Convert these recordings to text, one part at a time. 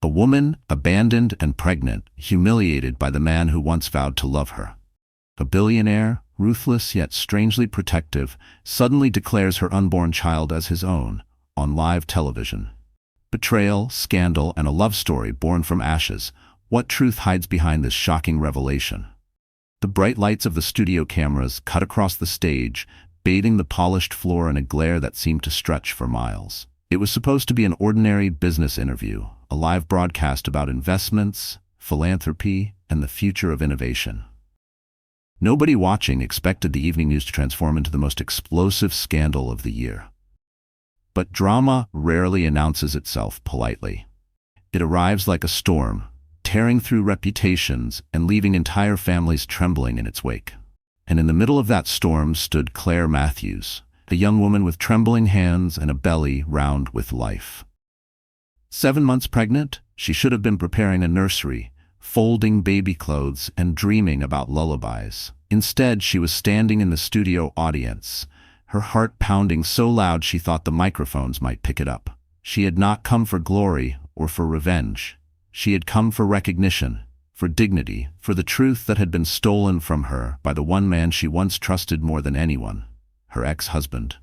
A woman, abandoned and pregnant, humiliated by the man who once vowed to love her. A billionaire, ruthless yet strangely protective, suddenly declares her unborn child as his own, on live television. Betrayal, scandal, and a love story born from ashes. What truth hides behind this shocking revelation? The bright lights of the studio cameras cut across the stage, bathing the polished floor in a glare that seemed to stretch for miles. It was supposed to be an ordinary business interview, a live broadcast about investments, philanthropy, and the future of innovation. Nobody watching expected the evening news to transform into the most explosive scandal of the year. But drama rarely announces itself politely. It arrives like a storm, tearing through reputations and leaving entire families trembling in its wake. And in the middle of that storm stood Claire Matthews, a young woman with trembling hands and a belly round with life. 7 months pregnant, she should have been preparing a nursery, folding baby clothes and dreaming about lullabies. Instead, she was standing in the studio audience, her heart pounding so loud she thought the microphones might pick it up. She had not come for glory or for revenge. She had come for recognition, for dignity, for the truth that had been stolen from her by the one man she once trusted more than anyone, her ex-husband.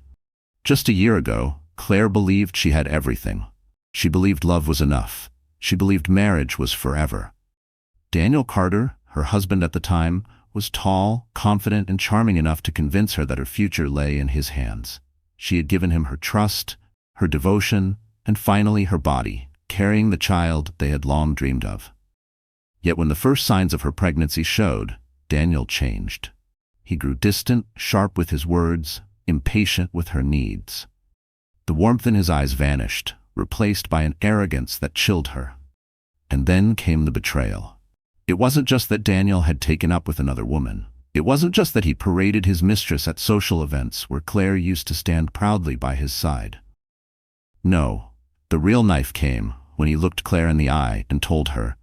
Just a year ago, Claire believed she had everything. She believed love was enough. She believed marriage was forever. Daniel Carter, her husband at the time, was tall, confident, and charming enough to convince her that her future lay in his hands. She had given him her trust, her devotion, and finally her body, carrying the child they had long dreamed of. Yet when the first signs of her pregnancy showed, Daniel changed. He grew distant, sharp with his words, impatient with her needs. The warmth in his eyes vanished, replaced by an arrogance that chilled her. And then came the betrayal. It wasn't just that Daniel had taken up with another woman. It wasn't just that he paraded his mistress at social events where Claire used to stand proudly by his side. No, the real knife came when he looked Claire in the eye and told her,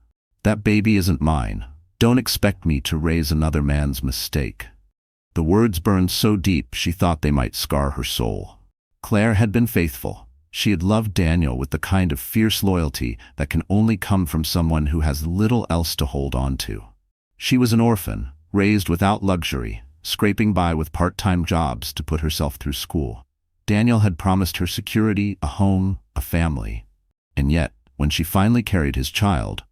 "That baby isn't mine. Don't expect me to raise another man's mistake." The words burned so deep she thought they might scar her soul. Claire had been faithful. She had loved Daniel with the kind of fierce loyalty that can only come from someone who has little else to hold on to. She was an orphan, raised without luxury, scraping by with part-time jobs to put herself through school. Daniel had promised her security, a home, a family. And yet, when she finally carried his child,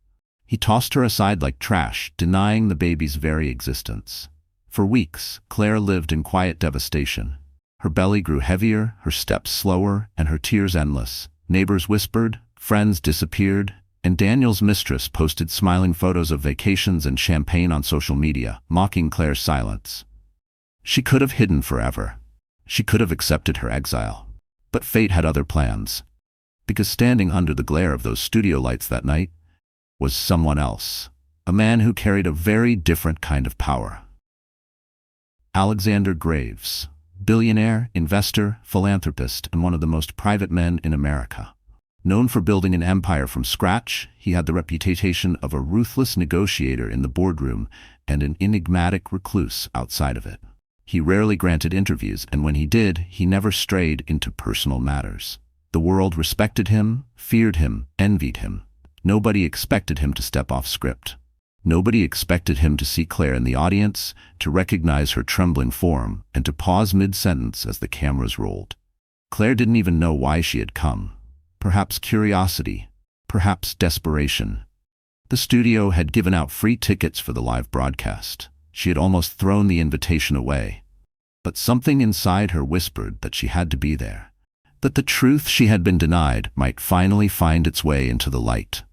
he tossed her aside like trash, denying the baby's very existence. For weeks, Claire lived in quiet devastation. Her belly grew heavier, her steps slower, and her tears endless. Neighbors whispered, friends disappeared, and Daniel's mistress posted smiling photos of vacations and champagne on social media, mocking Claire's silence. She could have hidden forever. She could have accepted her exile. But fate had other plans. Because standing under the glare of those studio lights that night was someone else, a man who carried a very different kind of power. Alexander Graves. Billionaire, investor, philanthropist, and one of the most private men in America. Known for building an empire from scratch, he had the reputation of a ruthless negotiator in the boardroom and an enigmatic recluse outside of it. He rarely granted interviews, and when he did, he never strayed into personal matters. The world respected him, feared him, envied him. Nobody expected him to step off script. Nobody expected him to see Claire in the audience, to recognize her trembling form, and to pause mid-sentence as the cameras rolled. Claire didn't even know why she had come. Perhaps curiosity, perhaps desperation. The studio had given out free tickets for the live broadcast. She had almost thrown the invitation away. But something inside her whispered that she had to be there, that the truth she had been denied might finally find its way into the light.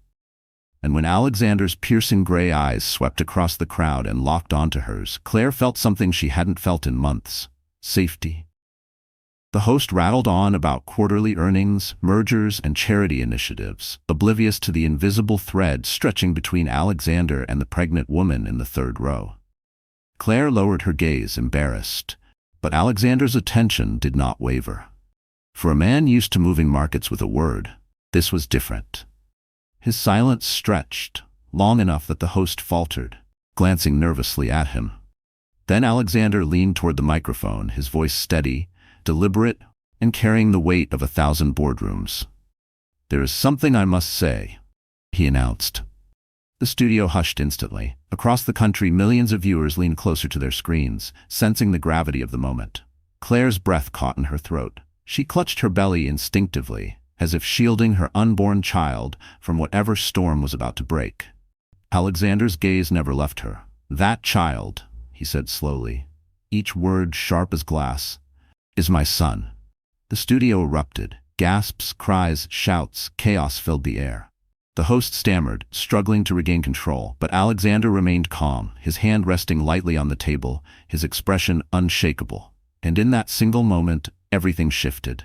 And when Alexander's piercing gray eyes swept across the crowd and locked onto hers, Claire felt something she hadn't felt in months: safety. The host rattled on about quarterly earnings, mergers, and charity initiatives, oblivious to the invisible thread stretching between Alexander and the pregnant woman in the third row. Claire lowered her gaze, embarrassed, but Alexander's attention did not waver. For a man used to moving markets with a word, this was different. His silence stretched, long enough that the host faltered, glancing nervously at him. Then Alexander leaned toward the microphone, his voice steady, deliberate, and carrying the weight of 1,000 boardrooms. "There is something I must say," he announced. The studio hushed instantly. Across the country, millions of viewers leaned closer to their screens, sensing the gravity of the moment. Claire's breath caught in her throat. She clutched her belly instinctively, as if shielding her unborn child from whatever storm was about to break. Alexander's gaze never left her. "That child," he said slowly, each word sharp as glass, "is my son." The studio erupted. Gasps, cries, shouts, chaos filled the air. The host stammered, struggling to regain control, but Alexander remained calm, his hand resting lightly on the table, his expression unshakable. And in that single moment, everything shifted.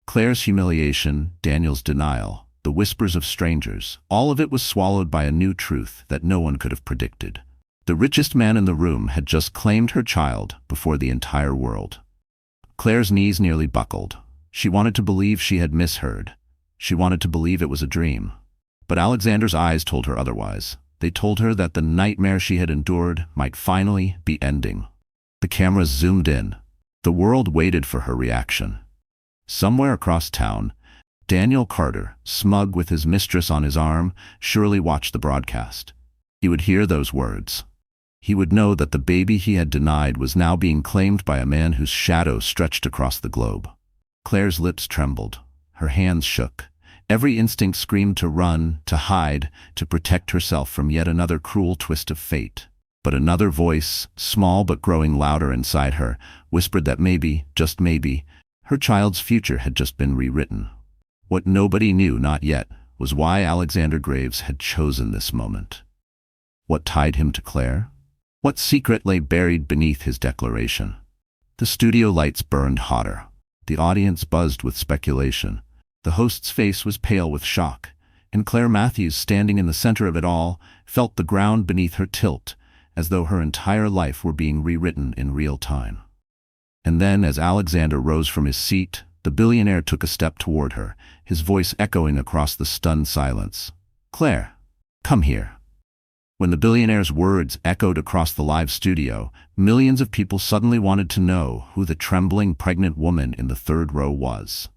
Claire's humiliation, Daniel's denial, the whispers of strangers, all of it was swallowed by a new truth that no one could have predicted. The richest man in the room had just claimed her child before the entire world. Claire's knees nearly buckled. She wanted to believe she had misheard. She wanted to believe it was a dream. But Alexander's eyes told her otherwise. They told her that the nightmare she had endured might finally be ending. The cameras zoomed in. The world waited for her reaction. Somewhere across town, Daniel Carter, smug with his mistress on his arm, surely watched the broadcast. He would hear those words. He would know that the baby he had denied was now being claimed by a man whose shadow stretched across the globe. Claire's lips trembled. Her hands shook. Every instinct screamed to run, to hide, to protect herself from yet another cruel twist of fate. But another voice, small but growing louder inside her, whispered that maybe, just maybe, her child's future had just been rewritten. What nobody knew, not yet, was why Alexander Graves had chosen this moment. What tied him to Claire? What secret lay buried beneath his declaration? The studio lights burned hotter. The audience buzzed with speculation. The host's face was pale with shock, and Claire Matthews, standing in the center of it all, felt the ground beneath her tilt, as though her entire life were being rewritten in real time. And then, as Alexander rose from his seat, the billionaire took a step toward her, his voice echoing across the stunned silence. "Claire, come here." When the billionaire's words echoed across the live studio, millions of people suddenly wanted to know who the trembling pregnant woman in the third row was.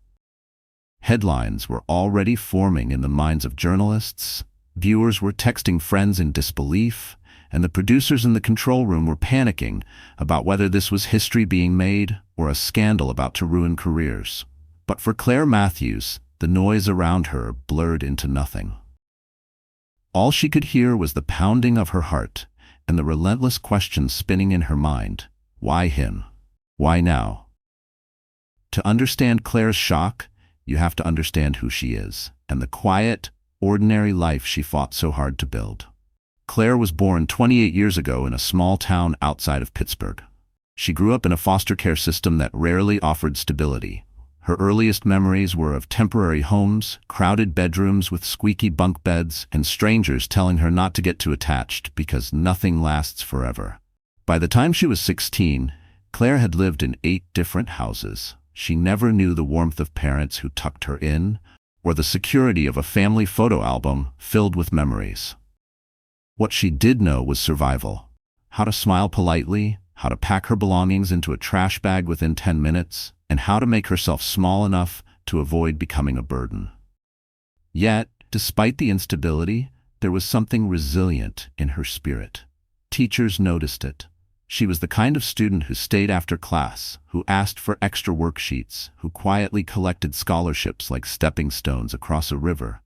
Headlines were already forming in the minds of journalists, viewers were texting friends in disbelief, and the producers in the control room were panicking about whether this was history being made or a scandal about to ruin careers. But for Claire Matthews, the noise around her blurred into nothing. All she could hear was the pounding of her heart and the relentless questions spinning in her mind. Why him? Why now? To understand Claire's shock, you have to understand who she is, and the quiet, ordinary life she fought so hard to build. Claire was born 28 years ago in a small town outside of Pittsburgh. She grew up in a foster care system that rarely offered stability. Her earliest memories were of temporary homes, crowded bedrooms with squeaky bunk beds, and strangers telling her not to get too attached because nothing lasts forever. By the time she was 16, Claire had lived in 8 different houses. She never knew the warmth of parents who tucked her in, or the security of a family photo album filled with memories. What she did know was survival. How to smile politely, how to pack her belongings into a trash bag within 10 minutes, and how to make herself small enough to avoid becoming a burden. Yet, despite the instability, there was something resilient in her spirit. Teachers noticed it. She was the kind of student who stayed after class, who asked for extra worksheets, who quietly collected scholarships like stepping stones across a river.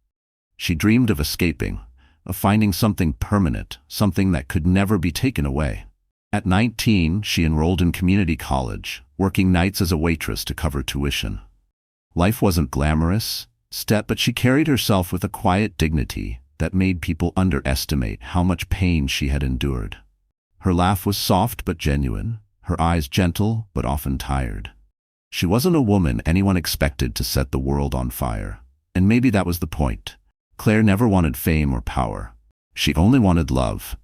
She dreamed of escaping, of finding something permanent, something that could never be taken away. At 19, she enrolled in community college, working nights as a waitress to cover tuition. Life wasn't glamorous, but she carried herself with a quiet dignity that made people underestimate how much pain she had endured. Her laugh was soft but genuine, her eyes gentle but often tired. She wasn't a woman anyone expected to set the world on fire, and maybe that was the point. Claire never wanted fame or power. She only wanted love.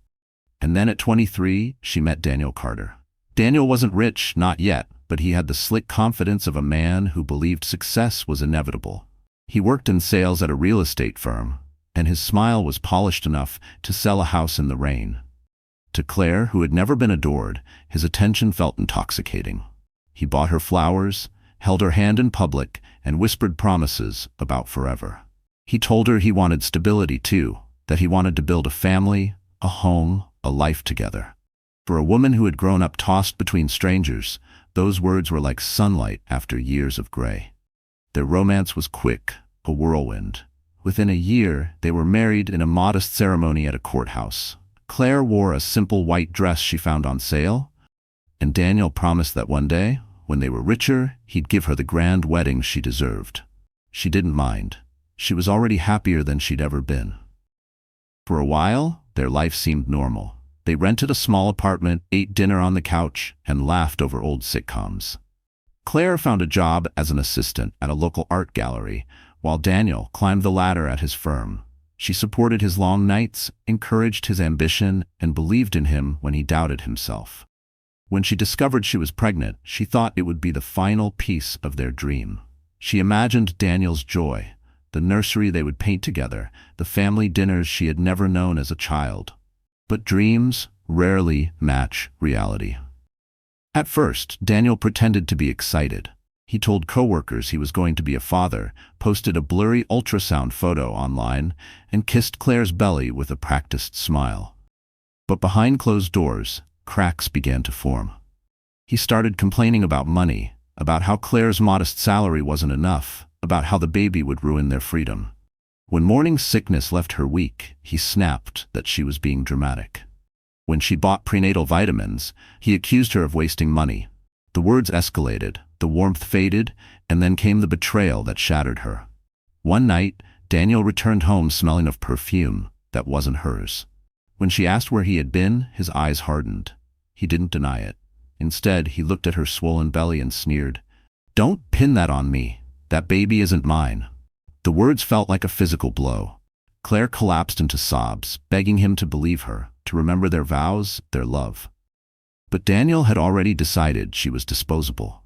And then at 23, she met Daniel Carter. Daniel wasn't rich, not yet, but he had the slick confidence of a man who believed success was inevitable. He worked in sales at a real estate firm, and his smile was polished enough to sell a house in the rain. To Claire, who had never been adored, his attention felt intoxicating. He bought her flowers, held her hand in public, and whispered promises about forever. He told her he wanted stability too, that he wanted to build a family, a home, a life together. For a woman who had grown up tossed between strangers, those words were like sunlight after years of gray. Their romance was quick, a whirlwind. Within a year, they were married in a modest ceremony at a courthouse. Claire wore a simple white dress she found on sale, and Daniel promised that one day, when they were richer, he'd give her the grand wedding she deserved. She didn't mind. She was already happier than she'd ever been. For a while, their life seemed normal. They rented a small apartment, ate dinner on the couch, and laughed over old sitcoms. Claire found a job as an assistant at a local art gallery, while Daniel climbed the ladder at his firm. She supported his long nights, encouraged his ambition, and believed in him when he doubted himself. When she discovered she was pregnant, she thought it would be the final piece of their dream. She imagined Daniel's joy, the nursery they would paint together, the family dinners she had never known as a child. But dreams rarely match reality. At first, Daniel pretended to be excited. He told coworkers he was going to be a father, posted a blurry ultrasound photo online, and kissed Claire's belly with a practiced smile. But behind closed doors, cracks began to form. He started complaining about money, about how Claire's modest salary wasn't enough, about how the baby would ruin their freedom. When morning sickness left her weak, he snapped that she was being dramatic. When she bought prenatal vitamins, he accused her of wasting money. The words escalated, the warmth faded, and then came the betrayal that shattered her. One night, Daniel returned home smelling of perfume that wasn't hers. When she asked where he had been, his eyes hardened. He didn't deny it. Instead, he looked at her swollen belly and sneered, "Don't pin that on me. That baby isn't mine." The words felt like a physical blow. Claire collapsed into sobs, begging him to believe her, to remember their vows, their love. But Daniel had already decided she was disposable.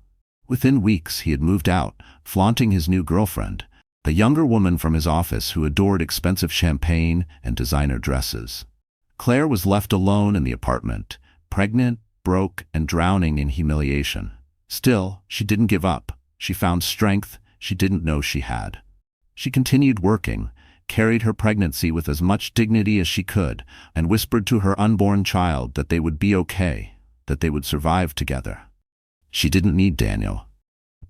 Within weeks, he had moved out, flaunting his new girlfriend, a younger woman from his office who adored expensive champagne and designer dresses. Claire was left alone in the apartment, pregnant, broke, and drowning in humiliation. Still, she didn't give up. She found strength she didn't know she had. She continued working, carried her pregnancy with as much dignity as she could, and whispered to her unborn child that they would be okay, that they would survive together. She didn't need Daniel.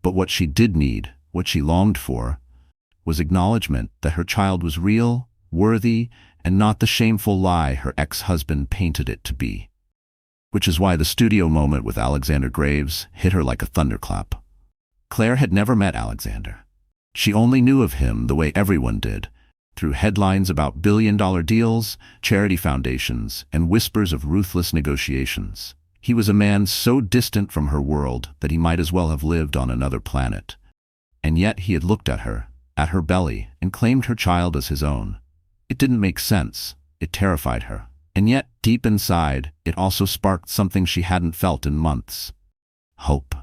But what she did need, what she longed for, was acknowledgement that her child was real, worthy, and not the shameful lie her ex-husband painted it to be. Which is why the studio moment with Alexander Graves hit her like a thunderclap. Claire had never met Alexander. She only knew of him the way everyone did, through headlines about billion-dollar deals, charity foundations, and whispers of ruthless negotiations. He was a man so distant from her world that he might as well have lived on another planet. And yet he had looked at her belly, and claimed her child as his own. It didn't make sense. It terrified her. And yet, deep inside, it also sparked something she hadn't felt in months. Hope.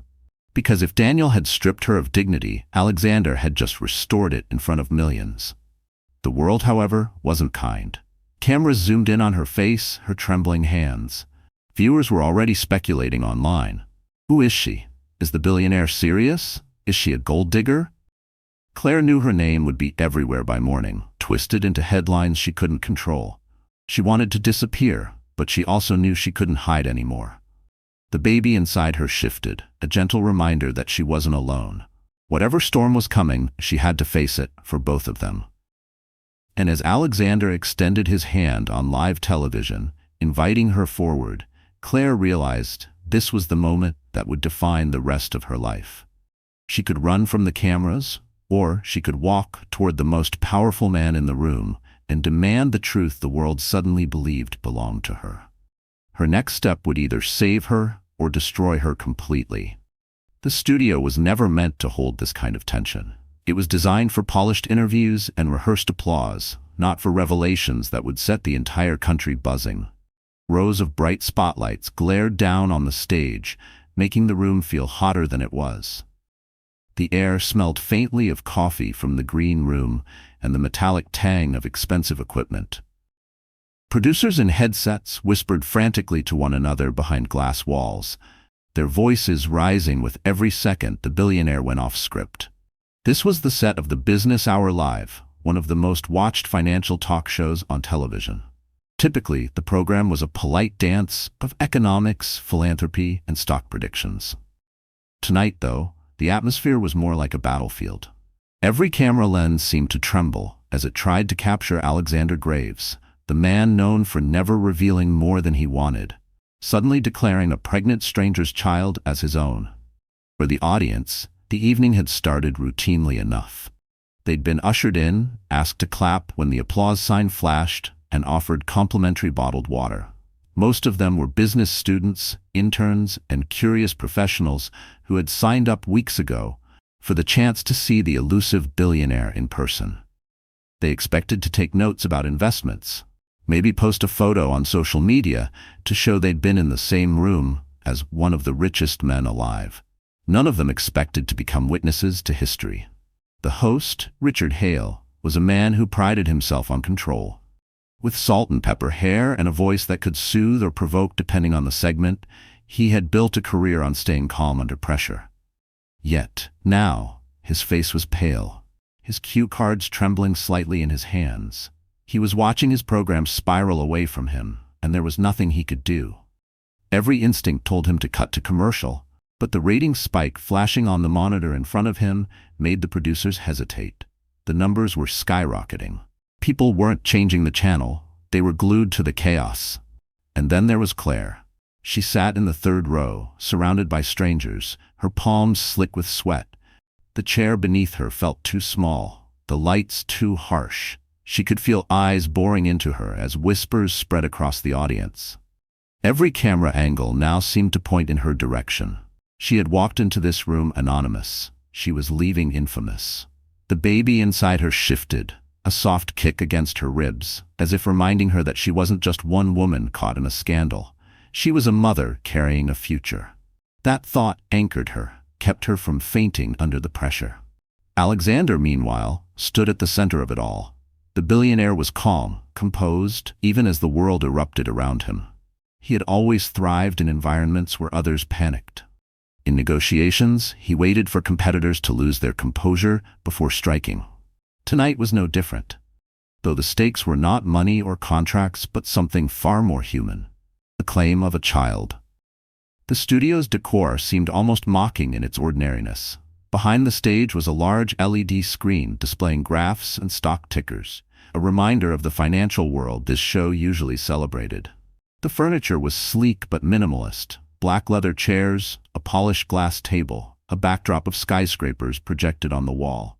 Because if Daniel had stripped her of dignity, Alexander had just restored it in front of millions. The world, however, wasn't kind. Cameras zoomed in on her face, her trembling hands. Viewers were already speculating online. Who is she? Is the billionaire serious? Is she a gold digger? Claire knew her name would be everywhere by morning, twisted into headlines she couldn't control. She wanted to disappear, but she also knew she couldn't hide anymore. The baby inside her shifted, a gentle reminder that she wasn't alone. Whatever storm was coming, she had to face it for both of them. And as Alexander extended his hand on live television, inviting her forward, Claire realized this was the moment that would define the rest of her life. She could run from the cameras, or she could walk toward the most powerful man in the room and demand the truth the world suddenly believed belonged to her. Her next step would either save her or destroy her completely. The studio was never meant to hold this kind of tension. It was designed for polished interviews and rehearsed applause, not for revelations that would set the entire country buzzing. Rows of bright spotlights glared down on the stage, making the room feel hotter than it was. The air smelled faintly of coffee from the green room and the metallic tang of expensive equipment. Producers in headsets whispered frantically to one another behind glass walls, their voices rising with every second the billionaire went off script. This was the set of the Business Hour Live, one of the most watched financial talk shows on television. Typically, the program was a polite dance of economics, philanthropy, and stock predictions. Tonight, though, the atmosphere was more like a battlefield. Every camera lens seemed to tremble as it tried to capture Alexander Graves, the man known for never revealing more than he wanted, suddenly declaring a pregnant stranger's child as his own. For the audience, the evening had started routinely enough. They'd been ushered in, asked to clap when the applause sign flashed, and offered complimentary bottled water. Most of them were business students, interns, and curious professionals who had signed up weeks ago for the chance to see the elusive billionaire in person. They expected to take notes about investments, maybe post a photo on social media to show they'd been in the same room as one of the richest men alive. None of them expected to become witnesses to history. The host, Richard Hale, was a man who prided himself on control. With salt and pepper hair and a voice that could soothe or provoke depending on the segment, he had built a career on staying calm under pressure. Yet, now, his face was pale, his cue cards trembling slightly in his hands. He was watching his program spiral away from him, and there was nothing he could do. Every instinct told him to cut to commercial, but the rating spike flashing on the monitor in front of him made the producers hesitate. The numbers were skyrocketing. People weren't changing the channel, they were glued to the chaos. And then there was Claire. She sat in the third row, surrounded by strangers, her palms slick with sweat. The chair beneath her felt too small, the lights too harsh. She could feel eyes boring into her as whispers spread across the audience. Every camera angle now seemed to point in her direction. She had walked into this room anonymous. She was leaving infamous. The baby inside her shifted, a soft kick against her ribs, as if reminding her that she wasn't just one woman caught in a scandal. She was a mother carrying a future. That thought anchored her, kept her from fainting under the pressure. Alexander, meanwhile, stood at the center of it all. The billionaire was calm, composed, even as the world erupted around him. He had always thrived in environments where others panicked. In negotiations, he waited for competitors to lose their composure before striking. Tonight was no different, though the stakes were not money or contracts but something far more human, the claim of a child. The studio's decor seemed almost mocking in its ordinariness. Behind the stage was a large LED screen displaying graphs and stock tickers, a reminder of the financial world this show usually celebrated. The furniture was sleek but minimalist, black leather chairs, a polished glass table, a backdrop of skyscrapers projected on the wall.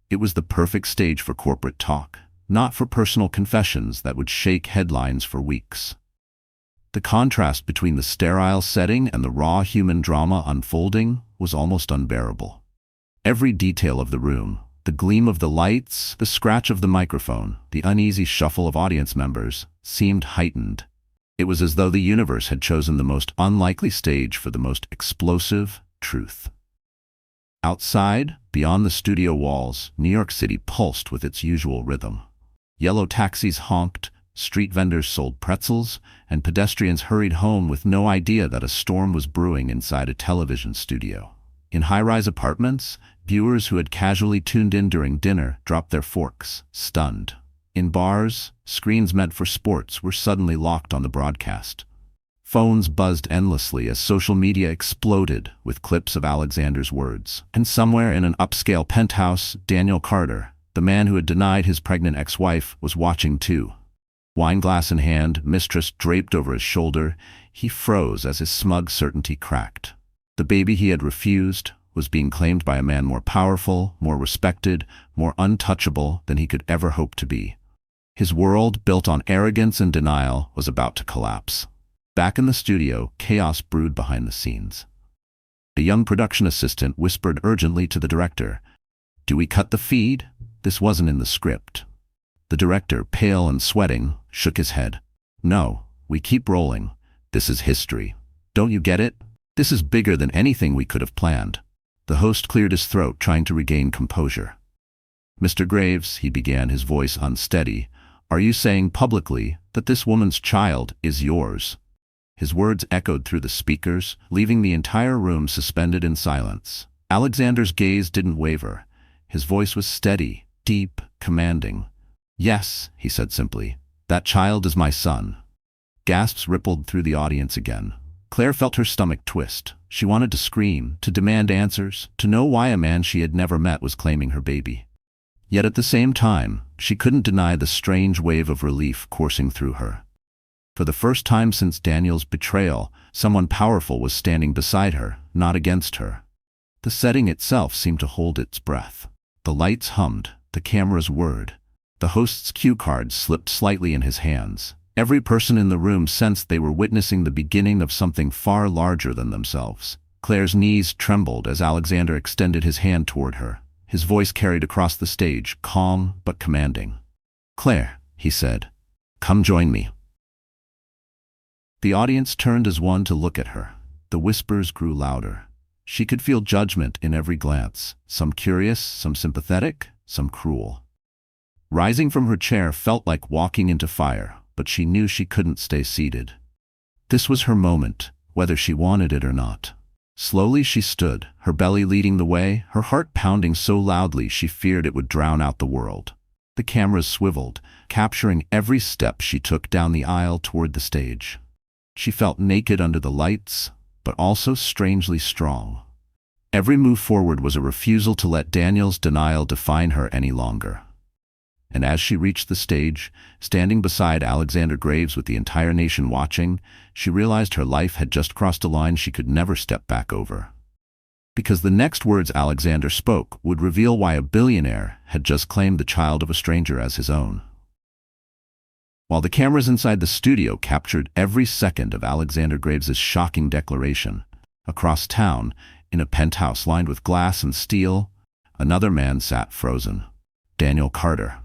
It was the perfect stage for corporate talk, not for personal confessions that would shake headlines for weeks. The contrast between the sterile setting and the raw human drama unfolding was almost unbearable. Every detail of the room, the gleam of the lights, the scratch of the microphone, the uneasy shuffle of audience members, seemed heightened. It was as though the universe had chosen the most unlikely stage for the most explosive truth. Outside, beyond the studio walls, New York City pulsed with its usual rhythm. Yellow taxis honked, street vendors sold pretzels, and pedestrians hurried home with no idea that a storm was brewing inside a television studio. In high-rise apartments, viewers who had casually tuned in during dinner dropped their forks, stunned. In bars, screens meant for sports were suddenly locked on the broadcast. Phones buzzed endlessly as social media exploded with clips of Alexander's words. And somewhere in an upscale penthouse, Daniel Carter, the man who had denied his pregnant ex-wife, was watching too. Wineglass in hand, mistress draped over his shoulder, he froze as his smug certainty cracked. The baby he had refused was being claimed by a man more powerful, more respected, more untouchable than he could ever hope to be. His world, built on arrogance and denial, was about to collapse. Back in the studio, chaos brewed behind the scenes. A young production assistant whispered urgently to the director, "Do we cut the feed? This wasn't in the script." The director, pale and sweating, shook his head. "No, we keep rolling. This is history. Don't you get it? This is bigger than anything we could have planned." The host cleared his throat, trying to regain composure. "Mr. Graves," he began, his voice unsteady, "are you saying publicly that this woman's child is yours?" His words echoed through the speakers, leaving the entire room suspended in silence. Alexander's gaze didn't waver. His voice was steady, deep, commanding. "Yes," he said simply. "That child is my son." Gasps rippled through the audience again. Claire felt her stomach twist. She wanted to scream, to demand answers, to know why a man she had never met was claiming her baby. Yet at the same time, she couldn't deny the strange wave of relief coursing through her. For the first time since Daniel's betrayal, someone powerful was standing beside her, not against her. The setting itself seemed to hold its breath. The lights hummed, the cameras whirred. The host's cue card slipped slightly in his hands. Every person in the room sensed they were witnessing the beginning of something far larger than themselves. Claire's knees trembled as Alexander extended his hand toward her. His voice carried across the stage, calm but commanding. "Claire," he said, "come join me." The audience turned as one to look at her. The whispers grew louder. She could feel judgment in every glance, some curious, some sympathetic, some cruel. Rising from her chair felt like walking into fire, but she knew she couldn't stay seated. This was her moment, whether she wanted it or not. Slowly she stood, her belly leading the way, her heart pounding so loudly she feared it would drown out the world. The cameras swiveled, capturing every step she took down the aisle toward the stage. She felt naked under the lights, but also strangely strong. Every move forward was a refusal to let Daniel's denial define her any longer. And as she reached the stage, standing beside Alexander Graves with the entire nation watching, she realized her life had just crossed a line she could never step back over. Because the next words Alexander spoke would reveal why a billionaire had just claimed the child of a stranger as his own. While the cameras inside the studio captured every second of Alexander Graves' shocking declaration, across town, in a penthouse lined with glass and steel, another man sat frozen. Daniel Carter.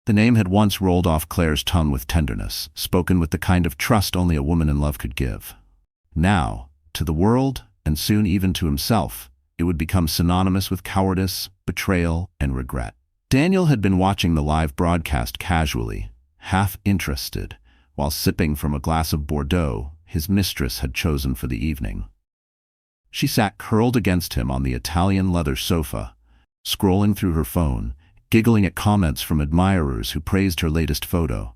The name had once rolled off Claire's tongue with tenderness, spoken with the kind of trust only a woman in love could give. Now, to the world, and soon even to himself, it would become synonymous with cowardice, betrayal, and regret. Daniel had been watching the live broadcast casually, half interested, while sipping from a glass of Bordeaux his mistress had chosen for the evening. She sat curled against him on the Italian leather sofa, scrolling through her phone, giggling at comments from admirers who praised her latest photo.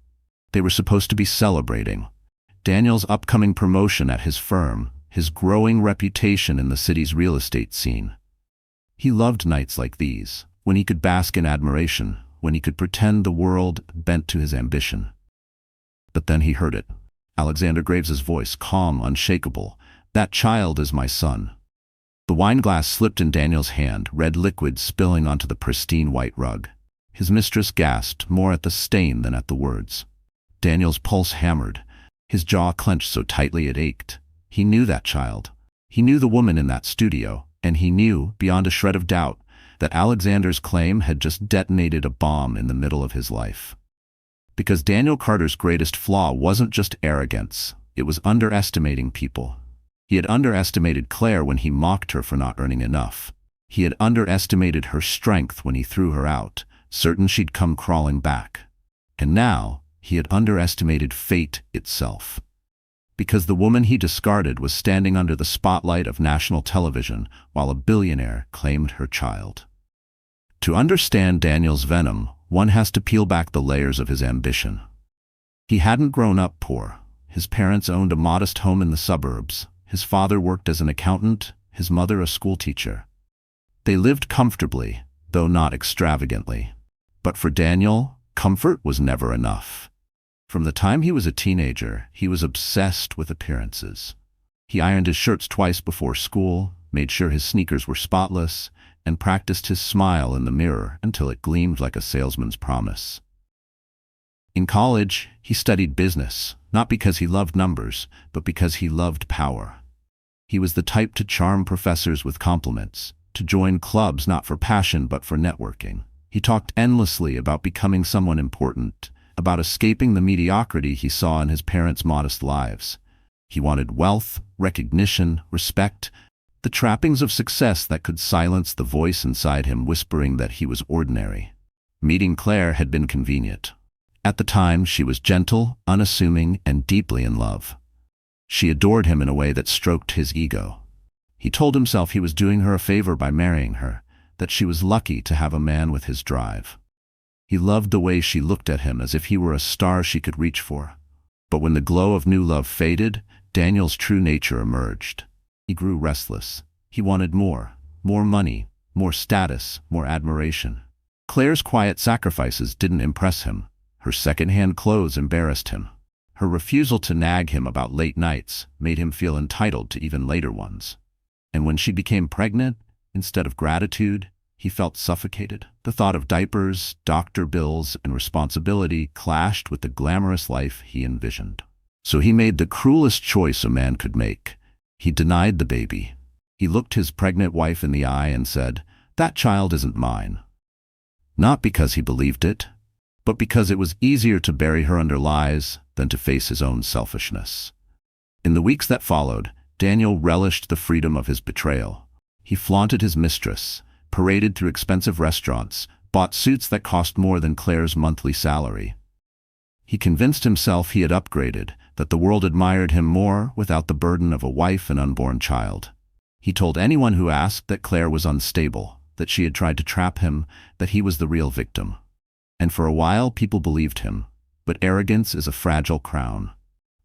They were supposed to be celebrating Daniel's upcoming promotion at his firm, his growing reputation in the city's real estate scene. He loved nights like these, when he could bask in admiration, when he could pretend the world bent to his ambition. But then he heard it. Alexander Graves's voice, calm, unshakable. "That child is my son." The wine glass slipped in Daniel's hand, red liquid spilling onto the pristine white rug. His mistress gasped, more at the stain than at the words. Daniel's pulse hammered, his jaw clenched so tightly it ached. He knew that child. He knew the woman in that studio, and he knew, beyond a shred of doubt, that Alexander's claim had just detonated a bomb in the middle of his life. Because Daniel Carter's greatest flaw wasn't just arrogance, it was underestimating people. He had underestimated Claire when he mocked her for not earning enough. He had underestimated her strength when he threw her out, certain she'd come crawling back. And now, he had underestimated fate itself. Because the woman he discarded was standing under the spotlight of national television while a billionaire claimed her child. To understand Daniel's venom, one has to peel back the layers of his ambition. He hadn't grown up poor. His parents owned a modest home in the suburbs. His father worked as an accountant, his mother a schoolteacher. They lived comfortably, though not extravagantly. But for Daniel, comfort was never enough. From the time he was a teenager, he was obsessed with appearances. He ironed his shirts twice before school, made sure his sneakers were spotless, and practiced his smile in the mirror until it gleamed like a salesman's promise. In college, he studied business, not because he loved numbers, but because he loved power. He was the type to charm professors with compliments, to join clubs not for passion but for networking. He talked endlessly about becoming someone important, about escaping the mediocrity he saw in his parents' modest lives. He wanted wealth, recognition, respect, the trappings of success that could silence the voice inside him whispering that he was ordinary. Meeting Claire had been convenient. At the time, she was gentle, unassuming, and deeply in love. She adored him in a way that stroked his ego. He told himself he was doing her a favor by marrying her, that she was lucky to have a man with his drive. He loved the way she looked at him as if he were a star she could reach for. But when the glow of new love faded, Daniel's true nature emerged. He grew restless. He wanted more. More money, more status, more admiration. Claire's quiet sacrifices didn't impress him. Her second-hand clothes embarrassed him. Her refusal to nag him about late nights made him feel entitled to even later ones. And when she became pregnant, instead of gratitude, he felt suffocated. The thought of diapers, doctor bills, and responsibility clashed with the glamorous life he envisioned. So he made the cruelest choice a man could make. He denied the baby. He looked his pregnant wife in the eye and said, "That child isn't mine." Not because he believed it, but because it was easier to bury her under lies than to face his own selfishness. In the weeks that followed, Daniel relished the freedom of his betrayal. He flaunted his mistress, paraded through expensive restaurants, bought suits that cost more than Claire's monthly salary. He convinced himself he had upgraded, that the world admired him more without the burden of a wife and unborn child. He told anyone who asked that Claire was unstable, that she had tried to trap him, that he was the real victim. And for a while people believed him, but arrogance is a fragile crown.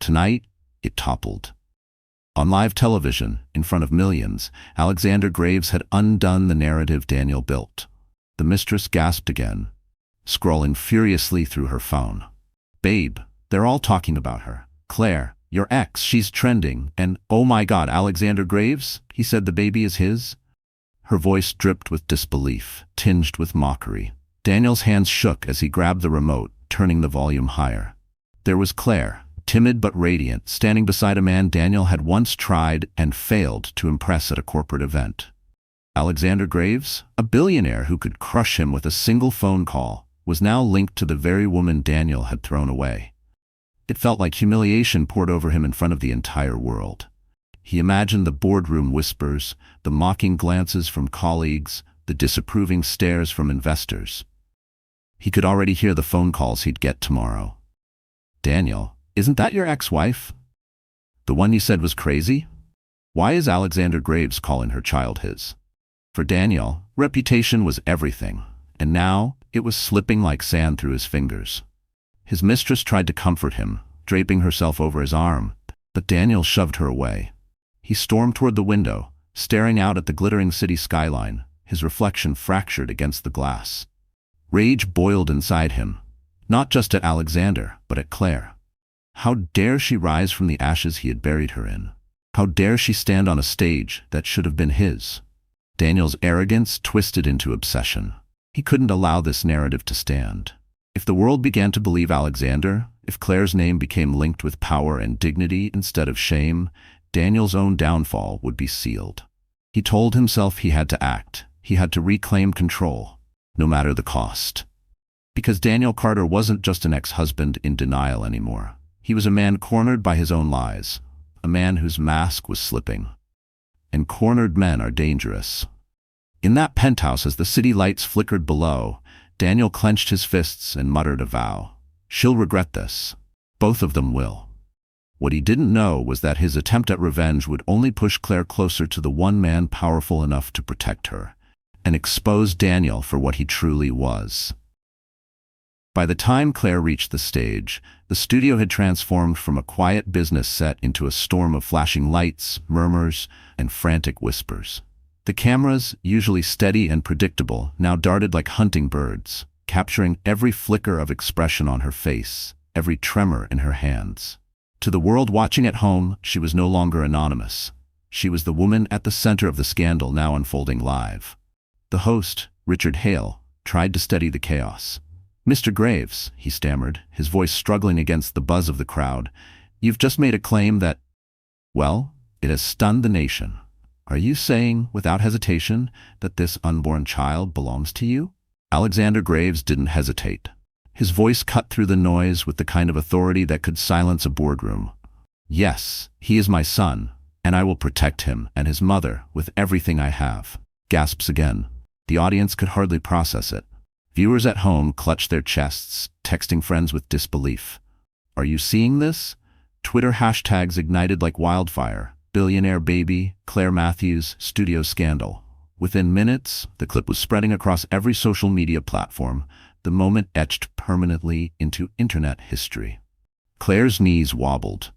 Tonight, it toppled. On live television, in front of millions, Alexander Graves had undone the narrative Daniel built. The mistress gasped again, scrolling furiously through her phone. "Babe, they're all talking about her. Claire, your ex, she's trending, and oh my God, Alexander Graves? He said the baby is his?" Her voice dripped with disbelief, tinged with mockery. Daniel's hands shook as he grabbed the remote, turning the volume higher. There was Claire, timid but radiant, standing beside a man Daniel had once tried and failed to impress at a corporate event. Alexander Graves, a billionaire who could crush him with a single phone call, was now linked to the very woman Daniel had thrown away. It felt like humiliation poured over him in front of the entire world. He imagined the boardroom whispers, the mocking glances from colleagues, the disapproving stares from investors. He could already hear the phone calls he'd get tomorrow. "Daniel, isn't that your ex-wife? The one you said was crazy? Why is Alexander Graves calling her child his?" For Daniel, reputation was everything, and now it was slipping like sand through his fingers. His mistress tried to comfort him, draping herself over his arm, but Daniel shoved her away. He stormed toward the window, staring out at the glittering city skyline, his reflection fractured against the glass. Rage boiled inside him, not just at Alexander, but at Claire. How dare she rise from the ashes he had buried her in? How dare she stand on a stage that should have been his? Daniel's arrogance twisted into obsession. He couldn't allow this narrative to stand. If the world began to believe Alexander, if Claire's name became linked with power and dignity instead of shame, Daniel's own downfall would be sealed. He told himself he had to act. He had to reclaim control, no matter the cost. Because Daniel Carter wasn't just an ex-husband in denial anymore. He was a man cornered by his own lies, a man whose mask was slipping. And cornered men are dangerous. In that penthouse, as the city lights flickered below, Daniel clenched his fists and muttered a vow. "She'll regret this. Both of them will." What he didn't know was that his attempt at revenge would only push Claire closer to the one man powerful enough to protect her, and expose Daniel for what he truly was. By the time Claire reached the stage, the studio had transformed from a quiet business set into a storm of flashing lights, murmurs, and frantic whispers. The cameras, usually steady and predictable, now darted like hunting birds, capturing every flicker of expression on her face, every tremor in her hands. To the world watching at home, she was no longer anonymous. She was the woman at the center of the scandal now unfolding live. The host, Richard Hale, tried to steady the chaos. "Mr. Graves," he stammered, his voice struggling against the buzz of the crowd, "you've just made a claim that, well, it has stunned the nation. Are you saying, without hesitation, that this unborn child belongs to you?" Alexander Graves didn't hesitate. His voice cut through the noise with the kind of authority that could silence a boardroom. "Yes, he is my son, and I will protect him and his mother with everything I have." Gasps again. The audience could hardly process it. Viewers at home clutched their chests, texting friends with disbelief. "Are you seeing this?" Twitter hashtags ignited like wildfire. Billionaire baby, Claire Matthews, studio scandal. Within minutes, the clip was spreading across every social media platform. the moment etched permanently into internet history. Claire's knees wobbled.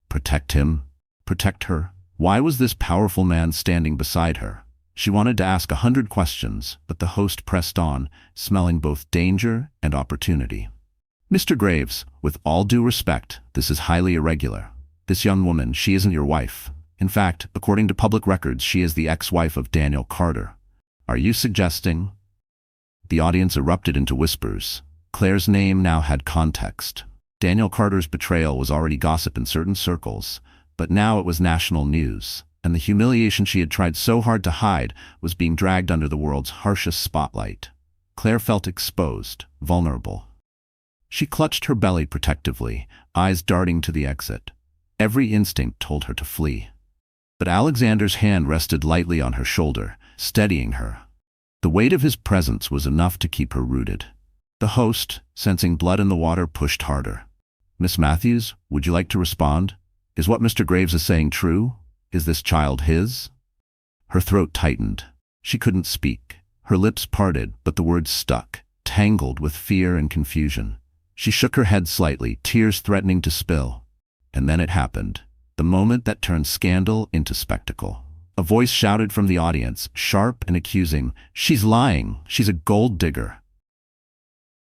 Protect him? Protect her? Why was this powerful man standing beside her? She wanted to ask 100 questions, but the host pressed on, smelling both danger and opportunity. Mr. Graves, with all due respect, this is highly irregular. This young woman, she isn't your wife. In fact, according to public records, she is the ex-wife of Daniel Carter. Are you suggesting? The audience erupted into whispers. Claire's name now had context. Daniel Carter's betrayal was already gossip in certain circles, but now it was national news, and the humiliation she had tried so hard to hide was being dragged under the world's harshest spotlight. Claire felt exposed, vulnerable. She clutched her belly protectively, eyes darting to the exit. Every instinct told her to flee. But Alexander's hand rested lightly on her shoulder, steadying her. The weight of his presence was enough to keep her rooted. The host, sensing blood in the water, pushed harder. Miss Matthews, would you like to respond? Is what Mr. Graves is saying true? Is this child his? Her throat tightened. She couldn't speak. Her lips parted, but the words stuck, tangled with fear and confusion. She shook her head slightly, tears threatening to spill. And then it happened. The moment that turned scandal into spectacle. A voice shouted from the audience, sharp and accusing, "She's lying! She's a gold digger!"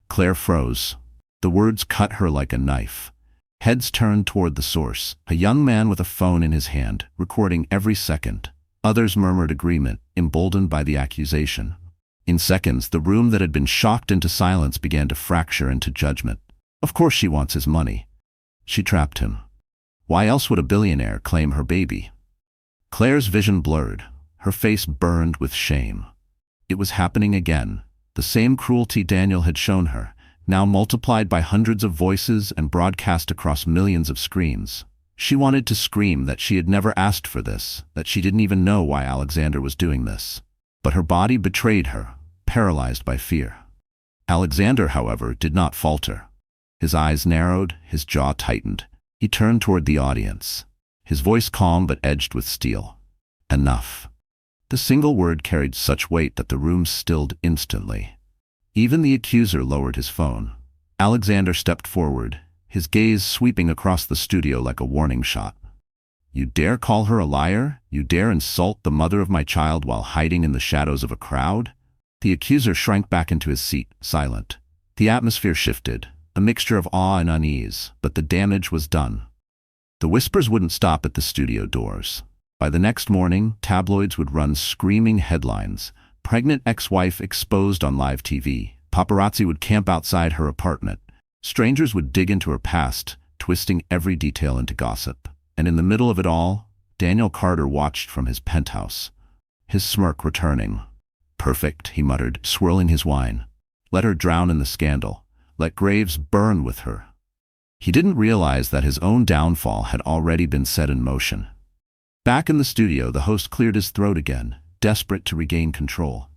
Claire froze. The words cut her like a knife. Heads turned toward the source, a young man with a phone in his hand, recording every second. Others murmured agreement, emboldened by the accusation. In seconds, the room that had been shocked into silence began to fracture into judgment. Of course she wants his money. She trapped him. Why else would a billionaire claim her baby? Claire's vision blurred. Her face burned with shame. It was happening again. The same cruelty Daniel had shown her, now multiplied by hundreds of voices and broadcast across millions of screens. She wanted to scream that she had never asked for this, that she didn't even know why Alexander was doing this. But her body betrayed her, paralyzed by fear. Alexander, however, did not falter. His eyes narrowed, his jaw tightened. He turned toward the audience, his voice calm but edged with steel. Enough. The single word carried such weight that the room stilled instantly. Even the accuser lowered his phone. Alexander stepped forward, his gaze sweeping across the studio like a warning shot. You dare call her a liar? You dare insult the mother of my child while hiding in the shadows of a crowd? The accuser shrank back into his seat, silent. The atmosphere shifted, a mixture of awe and unease, but the damage was done. The whispers wouldn't stop at the studio doors. By the next morning, tabloids would run screaming headlines. Pregnant ex-wife exposed on live TV. Paparazzi would camp outside her apartment. Strangers would dig into her past, twisting every detail into gossip. And in the middle of it all, Daniel Carter watched from his penthouse, his smirk returning. Perfect, he muttered, swirling his wine. Let her drown in the scandal. Let Graves burn with her. He didn't realize that his own downfall had already been set in motion. Back in the studio, the host cleared his throat again, desperate to regain control.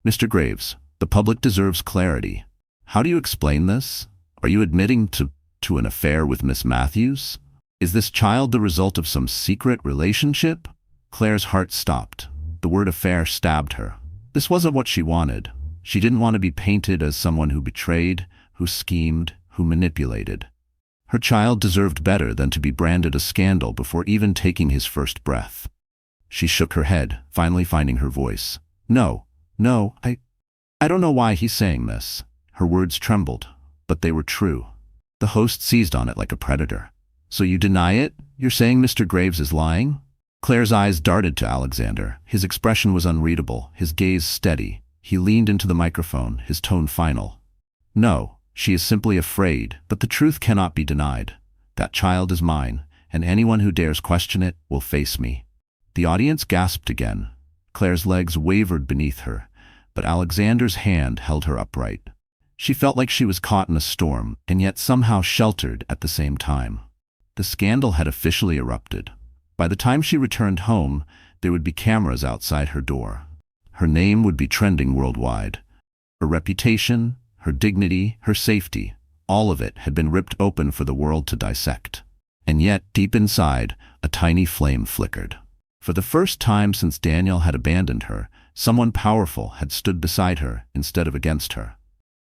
Mr. Graves, the public deserves clarity. How do you explain this? Are you admitting to an affair with Miss Matthews? Is this child the result of some secret relationship? Claire's heart stopped. The word affair stabbed her. This wasn't what she wanted. She didn't want to be painted as someone who betrayed, who schemed, who manipulated. Her child deserved better than to be branded a scandal before even taking his first breath. She shook her head, finally finding her voice. No, I don't know why he's saying this. Her words trembled, but they were true. The host seized on it like a predator. So you deny it? You're saying Mr. Graves is lying? Claire's eyes darted to Alexander. His expression was unreadable, his gaze steady. He leaned into the microphone, his tone final. No, she is simply afraid, but the truth cannot be denied. That child is mine, and anyone who dares question it will face me. The audience gasped again. Claire's legs wavered beneath her, but Alexander's hand held her upright. She felt like she was caught in a storm, and yet somehow sheltered at the same time. The scandal had officially erupted. By the time she returned home, there would be cameras outside her door. Her name would be trending worldwide. Her reputation, her dignity, her safety, all of it had been ripped open for the world to dissect. And yet, deep inside, a tiny flame flickered. For the first time since Daniel had abandoned her, someone powerful had stood beside her instead of against her.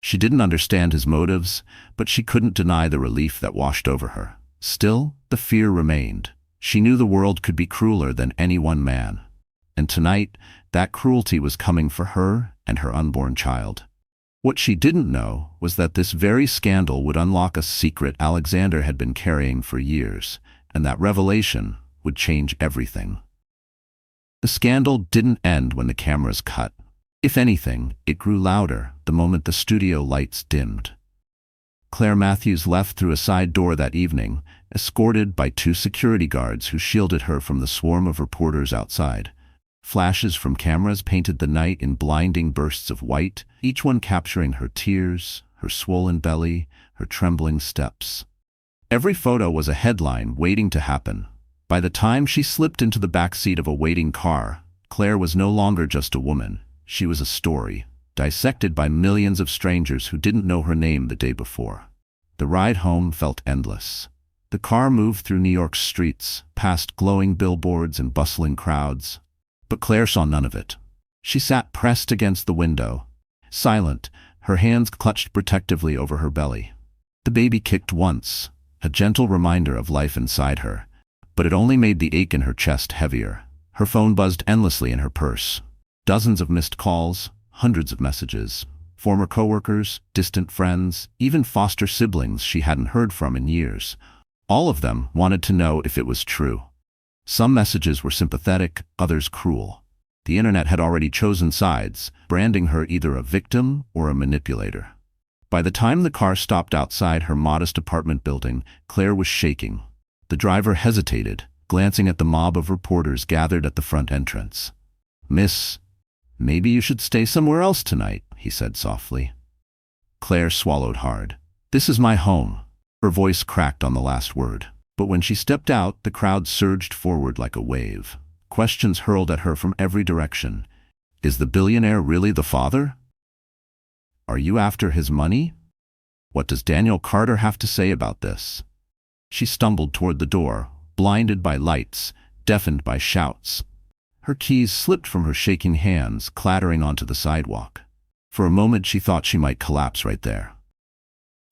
She didn't understand his motives, but she couldn't deny the relief that washed over her. Still, the fear remained. She knew the world could be crueler than any one man. And tonight, that cruelty was coming for her and her unborn child. What she didn't know was that this very scandal would unlock a secret Alexander had been carrying for years, and that revelation would change everything. The scandal didn't end when the cameras cut. If anything, it grew louder the moment the studio lights dimmed. Claire Matthews left through a side door that evening, escorted by 2 security guards who shielded her from the swarm of reporters outside. Flashes from cameras painted the night in blinding bursts of white, each one capturing her tears, her swollen belly, her trembling steps. Every photo was a headline waiting to happen. By the time she slipped into the back seat of a waiting car, Claire was no longer just a woman. She was a story, dissected by millions of strangers who didn't know her name the day before. The ride home felt endless. The car moved through New York's streets, past glowing billboards and bustling crowds. But Claire saw none of it. She sat pressed against the window, silent, her hands clutched protectively over her belly. The baby kicked once, a gentle reminder of life inside her, but it only made the ache in her chest heavier. Her phone buzzed endlessly in her purse. Dozens of missed calls, hundreds of messages. Former coworkers, distant friends, even foster siblings she hadn't heard from in years. All of them wanted to know if it was true. Some messages were sympathetic, others cruel. The internet had already chosen sides, branding her either a victim or a manipulator. By the time the car stopped outside her modest apartment building, Claire was shaking. The driver hesitated, glancing at the mob of reporters gathered at the front entrance. "Miss, maybe you should stay somewhere else tonight," he said softly. Claire swallowed hard. "This is my home." Her voice cracked on the last word. But when she stepped out, the crowd surged forward like a wave. Questions hurled at her from every direction. Is the billionaire really the father? Are you after his money? What does Daniel Carter have to say about this? She stumbled toward the door, blinded by lights, deafened by shouts. Her keys slipped from her shaking hands, clattering onto the sidewalk. For a moment she thought she might collapse right there.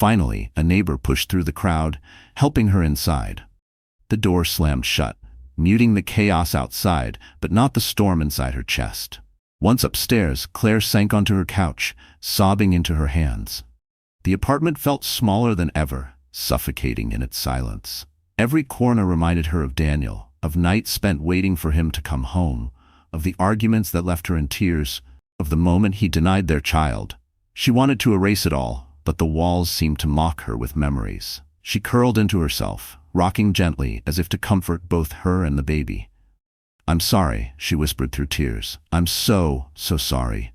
Finally, a neighbor pushed through the crowd, helping her inside. The door slammed shut, muting the chaos outside, but not the storm inside her chest. Once upstairs, Claire sank onto her couch, sobbing into her hands. The apartment felt smaller than ever, suffocating in its silence. Every corner reminded her of Daniel, of nights spent waiting for him to come home, of the arguments that left her in tears, of the moment he denied their child. She wanted to erase it all, but the walls seemed to mock her with memories. She curled into herself, rocking gently as if to comfort both her and the baby. "I'm sorry," she whispered through tears. "I'm so sorry."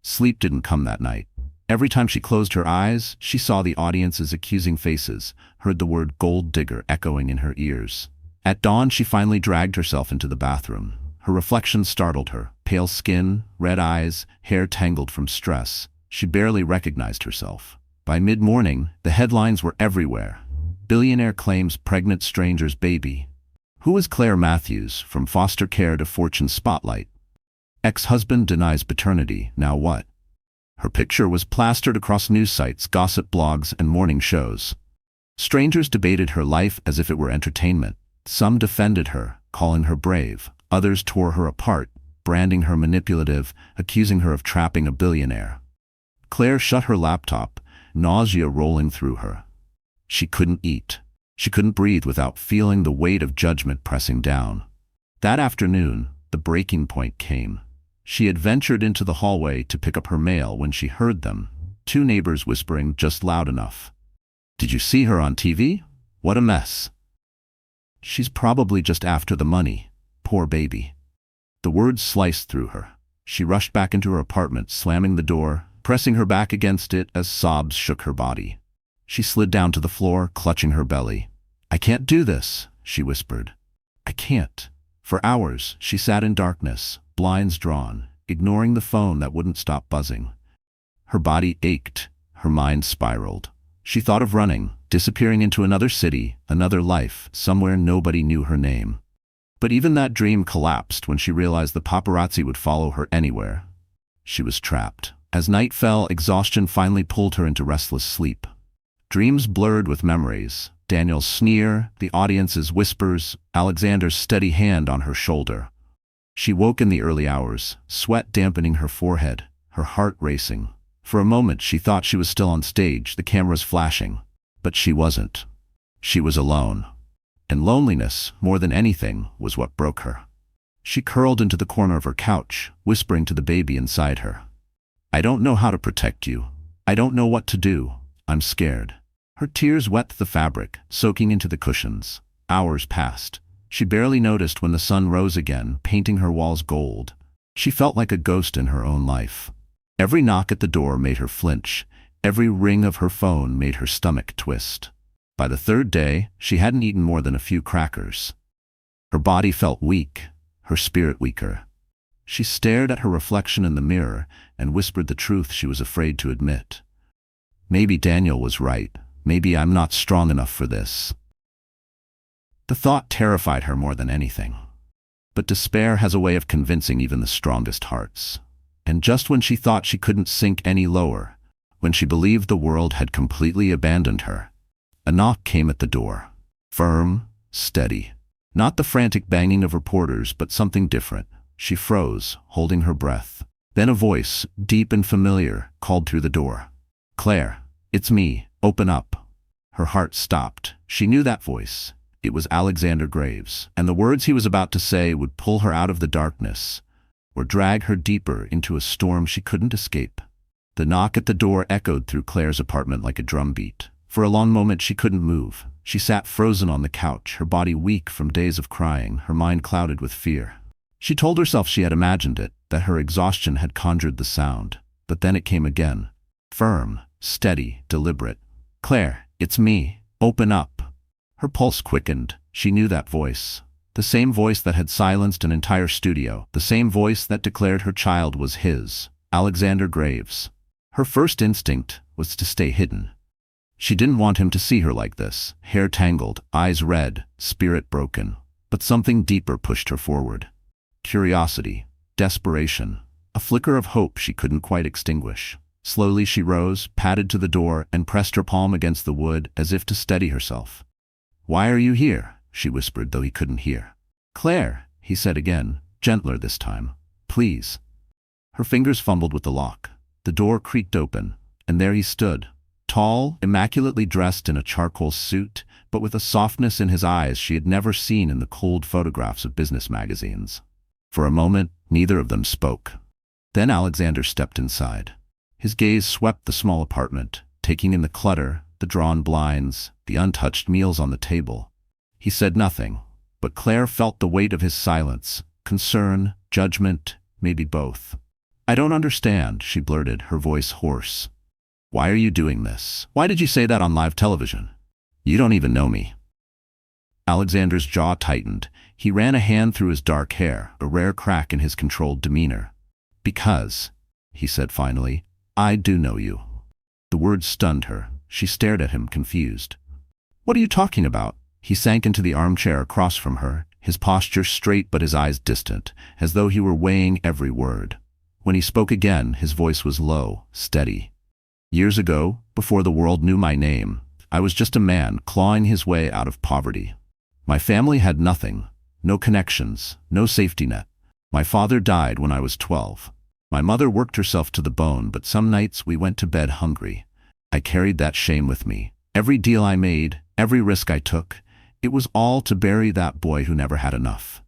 Sleep didn't come that night. Every time she closed her eyes, she saw the audience's accusing faces, heard the word gold digger echoing in her ears. At dawn, she finally dragged herself into the bathroom. Her reflection startled her. Pale skin, red eyes, hair tangled from stress. She barely recognized herself. By mid-morning, the headlines were everywhere. Billionaire claims pregnant stranger's baby. Who is Claire Matthews, from foster care to Fortune's spotlight? Ex-husband denies paternity, now what? Her picture was plastered across news sites, gossip blogs, and morning shows. Strangers debated her life as if it were entertainment. Some defended her, calling her brave. Others tore her apart, branding her manipulative, accusing her of trapping a billionaire. Claire shut her laptop, nausea rolling through her. She couldn't eat. She couldn't breathe without feeling the weight of judgment pressing down. That afternoon, the breaking point came. She had ventured into the hallway to pick up her mail when she heard them, 2 neighbors whispering just loud enough. "Did you see her on TV? What a mess." "She's probably just after the money. Poor baby." The words sliced through her. She rushed back into her apartment, slamming the door, pressing her back against it as sobs shook her body. She slid down to the floor, clutching her belly. "I can't do this," she whispered. "I can't." For hours, she sat in darkness, blinds drawn, ignoring the phone that wouldn't stop buzzing. Her body ached, her mind spiraled. She thought of running, disappearing into another city, another life, somewhere nobody knew her name. But even that dream collapsed when she realized the paparazzi would follow her anywhere. She was trapped. As night fell, exhaustion finally pulled her into restless sleep. Dreams blurred with memories. Daniel's sneer, the audience's whispers, Alexander's steady hand on her shoulder. She woke in the early hours, sweat dampening her forehead, her heart racing. For a moment she thought she was still on stage, the cameras flashing. But she wasn't. She was alone. And loneliness, more than anything, was what broke her. She curled into the corner of her couch, whispering to the baby inside her. "I don't know how to protect you. I don't know what to do. I'm scared." Her tears wet the fabric, soaking into the cushions. Hours passed. She barely noticed when the sun rose again, painting her walls gold. She felt like a ghost in her own life. Every knock at the door made her flinch. Every ring of her phone made her stomach twist. By the third day, she hadn't eaten more than a few crackers. Her body felt weak, her spirit weaker. She stared at her reflection in the mirror and whispered the truth she was afraid to admit. Maybe Daniel was right. Maybe I'm not strong enough for this. The thought terrified her more than anything. But despair has a way of convincing even the strongest hearts. And just when she thought she couldn't sink any lower, when she believed the world had completely abandoned her, a knock came at the door. Firm, steady. Not the frantic banging of reporters, but something different. She froze, holding her breath. Then a voice, deep and familiar, called through the door. "Claire, it's me. Open up." Her heart stopped. She knew that voice. It was Alexander Graves, and the words he was about to say would pull her out of the darkness, or drag her deeper into a storm she couldn't escape. The knock at the door echoed through Claire's apartment like a drumbeat. For a long moment she couldn't move. She sat frozen on the couch, her body weak from days of crying, her mind clouded with fear. She told herself she had imagined it, that her exhaustion had conjured the sound. But then it came again. Firm, steady, deliberate. "Claire, it's me. Open up." Her pulse quickened. She knew that voice. The same voice that had silenced an entire studio. The same voice that declared her child was his. Alexander Graves. Her first instinct was to stay hidden. She didn't want him to see her like this, hair tangled, eyes red, spirit broken. But something deeper pushed her forward. Curiosity, desperation, a flicker of hope she couldn't quite extinguish. Slowly she rose, padded to the door, and pressed her palm against the wood as if to steady herself. "Why are you here?" she whispered, though he couldn't hear. "Claire," he said again, gentler this time. "Please." Her fingers fumbled with the lock. The door creaked open, and there he stood. Tall, immaculately dressed in a charcoal suit, but with a softness in his eyes she had never seen in the cold photographs of business magazines. For a moment, neither of them spoke. Then Alexander stepped inside. His gaze swept the small apartment, taking in the clutter, the drawn blinds, the untouched meals on the table. He said nothing, but Claire felt the weight of his silence, concern, judgment, maybe both. "I don't understand," she blurted, her voice hoarse. "Why are you doing this? Why did you say that on live television? You don't even know me." Alexander's jaw tightened. He ran a hand through his dark hair, a rare crack in his controlled demeanor. "Because," he said finally, "I do know you." The words stunned her. She stared at him, confused. "What are you talking about?" He sank into the armchair across from her, his posture straight but his eyes distant, as though he were weighing every word. When he spoke again, his voice was low, steady. "Years ago, before the world knew my name, I was just a man clawing his way out of poverty. My family had nothing, no connections, no safety net. My father died when I was 12. My mother worked herself to the bone, but some nights we went to bed hungry. I carried that shame with me. Every deal I made, every risk I took, it was all to bury that boy who never had enough."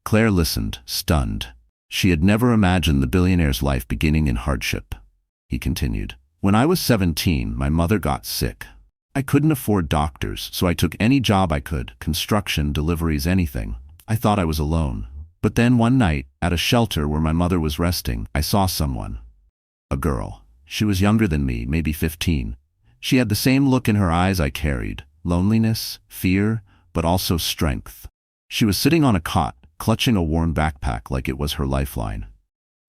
Claire listened, stunned. She had never imagined the billionaire's life beginning in hardship. He continued, "When I was 17, my mother got sick. I couldn't afford doctors, so I took any job I could, construction, deliveries, anything. I thought I was alone. But then one night, at a shelter where my mother was resting, I saw someone. A girl. She was younger than me, maybe 15. She had the same look in her eyes I carried, loneliness, fear, but also strength. She was sitting on a cot, clutching a worn backpack like it was her lifeline.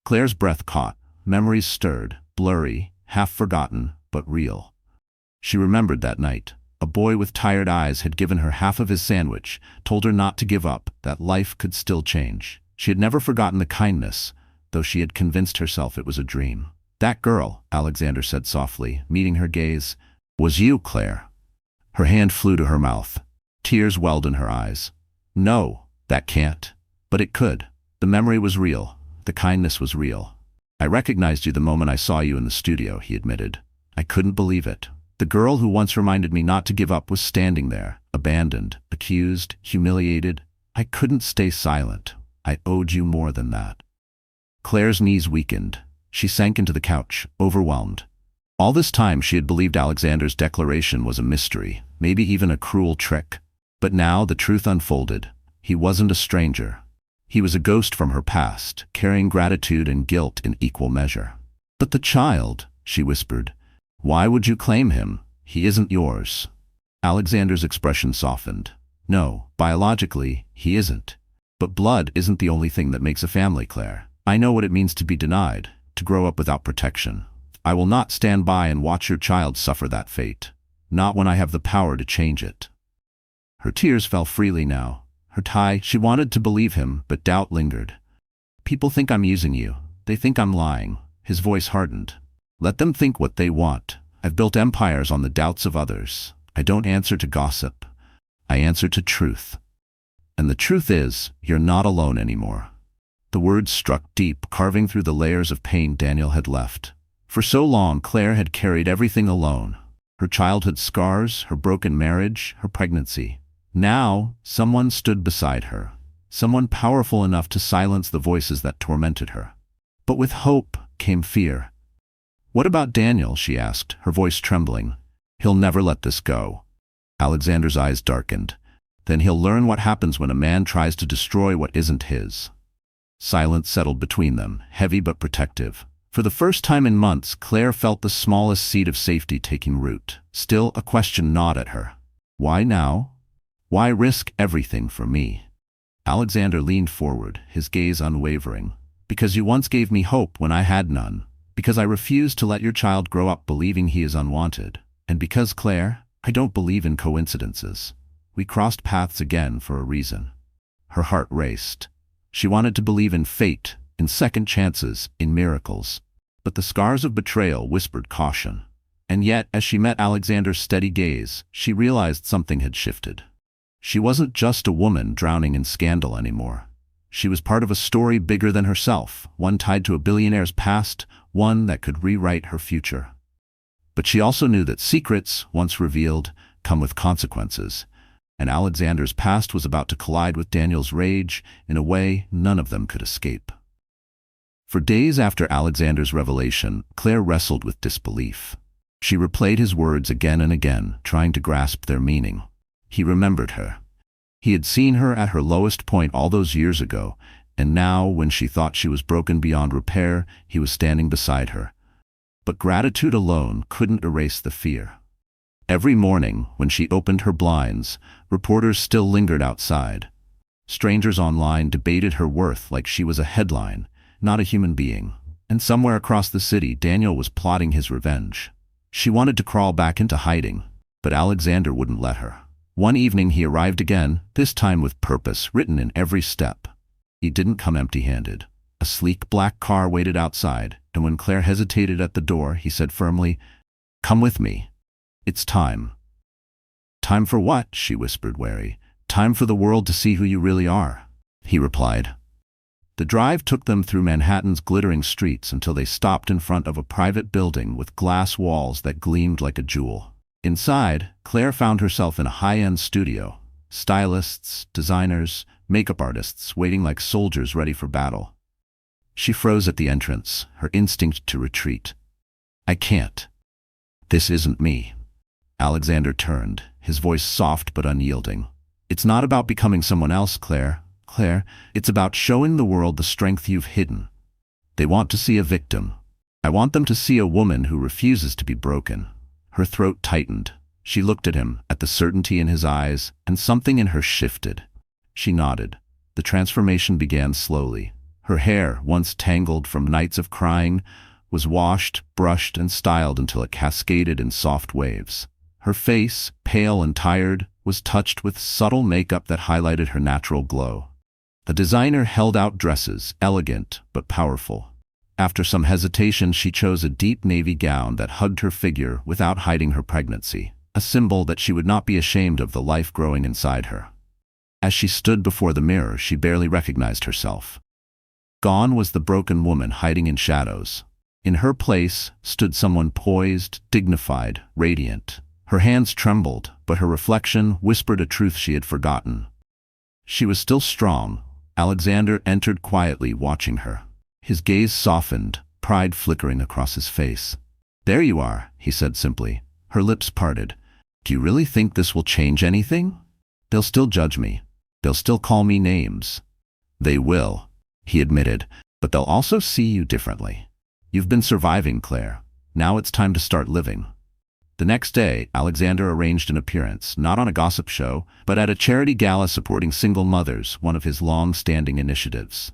Claire's breath caught, memories stirred, blurry, half forgotten, but real. She remembered that night. A boy with tired eyes had given her half of his sandwich, told her not to give up, that life could still change. She had never forgotten the kindness, though she had convinced herself it was a dream. That girl, Alexander said softly, meeting her gaze. Was you, Claire? Her hand flew to her mouth. Tears welled in her eyes. No, that can't. But it could. The memory was real. The kindness was real. I recognized you the moment I saw you in the studio, he admitted. I couldn't believe it. The girl who once reminded me not to give up was standing there, abandoned, accused, humiliated. I couldn't stay silent. I owed you more than that. Claire's knees weakened. She sank into the couch, overwhelmed. All this time she had believed Alexander's declaration was a mystery, maybe even a cruel trick. But now the truth unfolded. He wasn't a stranger. He was a ghost from her past, carrying gratitude and guilt in equal measure. But the child, she whispered. Why would you claim him? He isn't yours. Alexander's expression softened. No, biologically, he isn't. But blood isn't the only thing that makes a family, Claire. I know what it means to be denied, to grow up without protection. I will not stand by and watch your child suffer that fate. Not when I have the power to change it. Her tears fell freely now. She wanted to believe him, but doubt lingered. People think I'm using you. They think I'm lying. His voice hardened. Let them think what they want. I've built empires on the doubts of others. I don't answer to gossip. I answer to truth. And the truth is, you're not alone anymore. The words struck deep, carving through the layers of pain Daniel had left. For so long, Claire had carried everything alone. Her childhood scars, her broken marriage, her pregnancy. Now, someone stood beside her. Someone powerful enough to silence the voices that tormented her. But with hope came fear. What about Daniel? She asked, her voice trembling. He'll never let this go. Alexander's eyes darkened. Then he'll learn what happens when a man tries to destroy what isn't his. Silence settled between them, heavy but protective. For the first time in months, Claire felt the smallest seed of safety taking root. Still, a question gnawed at her. Why now? Why risk everything for me? Alexander leaned forward, his gaze unwavering. Because you once gave me hope when I had none. Because I refused to let your child grow up believing he is unwanted. And because, Claire, I don't believe in coincidences. We crossed paths again for a reason. Her heart raced. She wanted to believe in fate, in second chances, in miracles. But the scars of betrayal whispered caution. And yet, as she met Alexander's steady gaze, she realized something had shifted. She wasn't just a woman drowning in scandal anymore. She was part of a story bigger than herself, one tied to a billionaire's past, one that could rewrite her future. But she also knew that secrets, once revealed, come with consequences. And Alexander's past was about to collide with Daniel's rage in a way none of them could escape. For days after Alexander's revelation, Claire wrestled with disbelief. She replayed his words again and again, trying to grasp their meaning. He remembered her. He had seen her at her lowest point all those years ago, and now, when she thought she was broken beyond repair, he was standing beside her. But gratitude alone couldn't erase the fear. Every morning, when she opened her blinds, reporters still lingered outside. Strangers online debated her worth like she was a headline, not a human being. And somewhere across the city, Daniel was plotting his revenge. She wanted to crawl back into hiding, but Alexander wouldn't let her. One evening he arrived again, this time with purpose written in every step. He didn't come empty-handed. A sleek black car waited outside, and when Claire hesitated at the door, he said firmly, "Come with me. It's time." "Time for what?" she whispered, wary. "Time for the world to see who you really are," he replied. The drive took them through Manhattan's glittering streets until they stopped in front of a private building with glass walls that gleamed like a jewel. Inside, Claire found herself in a high-end studio. Stylists, designers, makeup artists waiting like soldiers ready for battle. She froze at the entrance, her instinct to retreat. "I can't. This isn't me." Alexander turned, his voice soft but unyielding. "It's not about becoming someone else, Claire. Claire, it's about showing the world the strength you've hidden. They want to see a victim. I want them to see a woman who refuses to be broken." Her throat tightened. She looked at him, at the certainty in his eyes, and something in her shifted. She nodded. The transformation began slowly. Her hair, once tangled from nights of crying, was washed, brushed, and styled until it cascaded in soft waves. Her face, pale and tired, was touched with subtle makeup that highlighted her natural glow. The designer held out dresses, elegant but powerful. After some hesitation, she chose a deep navy gown that hugged her figure without hiding her pregnancy, a symbol that she would not be ashamed of the life growing inside her. As she stood before the mirror, she barely recognized herself. Gone was the broken woman hiding in shadows. In her place stood someone poised, dignified, radiant. Her hands trembled, but her reflection whispered a truth she had forgotten. She was still strong. Alexander entered quietly, watching her. His gaze softened, pride flickering across his face. "There you are," he said simply. Her lips parted. "Do you really think this will change anything? They'll still judge me. They'll still call me names." "They will," he admitted, "but they'll also see you differently. You've been surviving, Claire. Now it's time to start living." The next day, Alexander arranged an appearance, not on a gossip show, but at a charity gala supporting single mothers, one of his long-standing initiatives.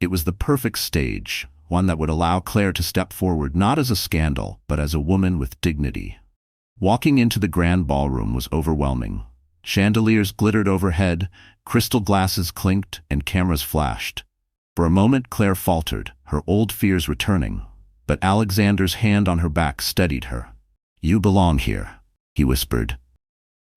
It was the perfect stage, one that would allow Claire to step forward not as a scandal, but as a woman with dignity. Walking into the grand ballroom was overwhelming. Chandeliers glittered overhead, crystal glasses clinked, and cameras flashed. For a moment, Claire faltered, her old fears returning, but Alexander's hand on her back steadied her. "You belong here," he whispered.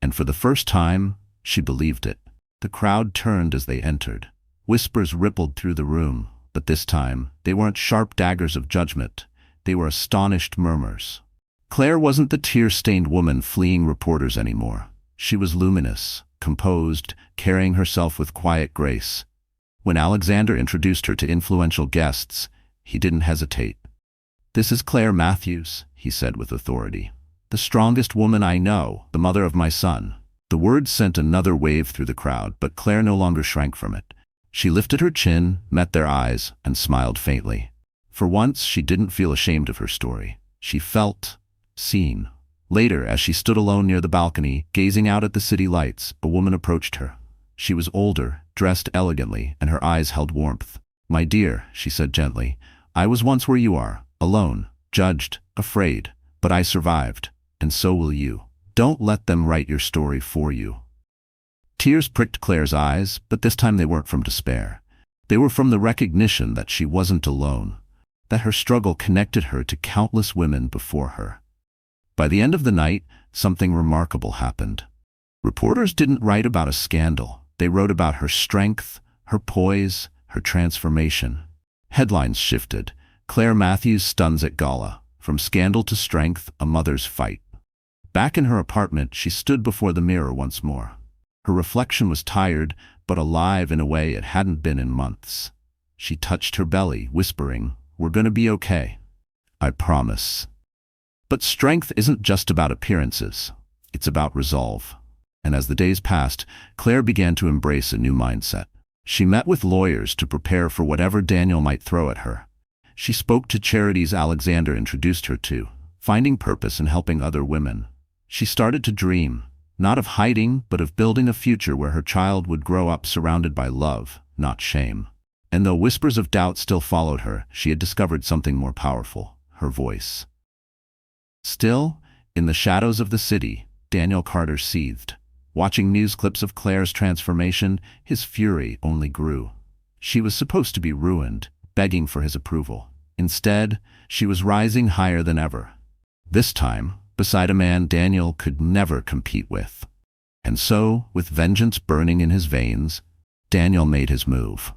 And for the first time, she believed it. The crowd turned as they entered. Whispers rippled through the room, but this time, they weren't sharp daggers of judgment. They were astonished murmurs. Claire wasn't the tear-stained woman fleeing reporters anymore. She was luminous, composed, carrying herself with quiet grace. When Alexander introduced her to influential guests, he didn't hesitate. "This is Claire Matthews," he said with authority. "The strongest woman I know, the mother of my son." The words sent another wave through the crowd, but Claire no longer shrank from it. She lifted her chin, met their eyes, and smiled faintly. For once, she didn't feel ashamed of her story. She felt seen. Later, as she stood alone near the balcony, gazing out at the city lights, a woman approached her. She was older, dressed elegantly, and her eyes held warmth. "My dear," she said gently, "I was once where you are, alone, judged, afraid, but I survived, and so will you. Don't let them write your story for you." Tears pricked Claire's eyes, but this time they weren't from despair. They were from the recognition that she wasn't alone, that her struggle connected her to countless women before her. By the end of the night, something remarkable happened. Reporters didn't write about a scandal. They wrote about her strength, her poise, her transformation. Headlines shifted. "Claire Matthews stuns at gala. From scandal to strength, a mother's fight." Back in her apartment, she stood before the mirror once more. Her reflection was tired, but alive in a way it hadn't been in months. She touched her belly, whispering, "We're gonna be okay. I promise." But strength isn't just about appearances. It's about resolve. And as the days passed, Claire began to embrace a new mindset. She met with lawyers to prepare for whatever Daniel might throw at her. She spoke to charities Alexander introduced her to, finding purpose in helping other women. She started to dream, not of hiding, but of building a future where her child would grow up surrounded by love, not shame. And though whispers of doubt still followed her, she had discovered something more powerful: her voice. Still, in the shadows of the city, Daniel Carter seethed. Watching news clips of Claire's transformation, his fury only grew. She was supposed to be ruined, begging for his approval. Instead, she was rising higher than ever. This time, beside a man Daniel could never compete with. And so, with vengeance burning in his veins, Daniel made his move.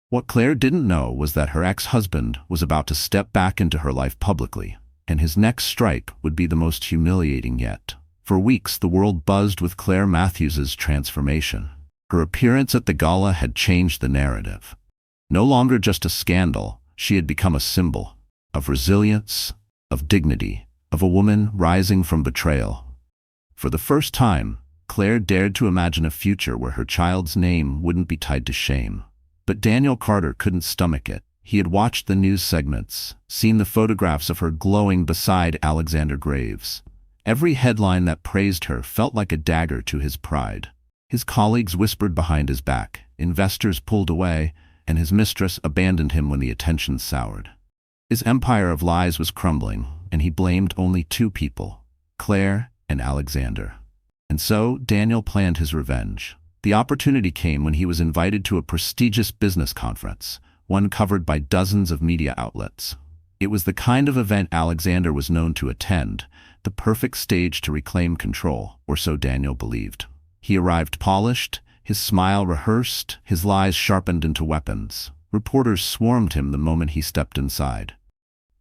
What Claire didn't know was that her ex-husband was about to step back into her life publicly, and his next strike would be the most humiliating yet. For weeks, the world buzzed with Claire Matthews's transformation. Her appearance at the gala had changed the narrative. No longer just a scandal, she had become a symbol of resilience, of dignity, of a woman rising from betrayal. For the first time, Claire dared to imagine a future where her child's name wouldn't be tied to shame. But Daniel Carter couldn't stomach it. He had watched the news segments, seen the photographs of her glowing beside Alexander Graves. Every headline that praised her felt like a dagger to his pride. His colleagues whispered behind his back, investors pulled away, and his mistress abandoned him when the attention soured. His empire of lies was crumbling, and he blamed only two people, Claire and Alexander. And so Daniel planned his revenge. The opportunity came when he was invited to a prestigious business conference, one covered by dozens of media outlets. It was the kind of event Alexander was known to attend, the perfect stage to reclaim control, or so Daniel believed. He arrived polished, his smile rehearsed, his lies sharpened into weapons. Reporters swarmed him the moment he stepped inside.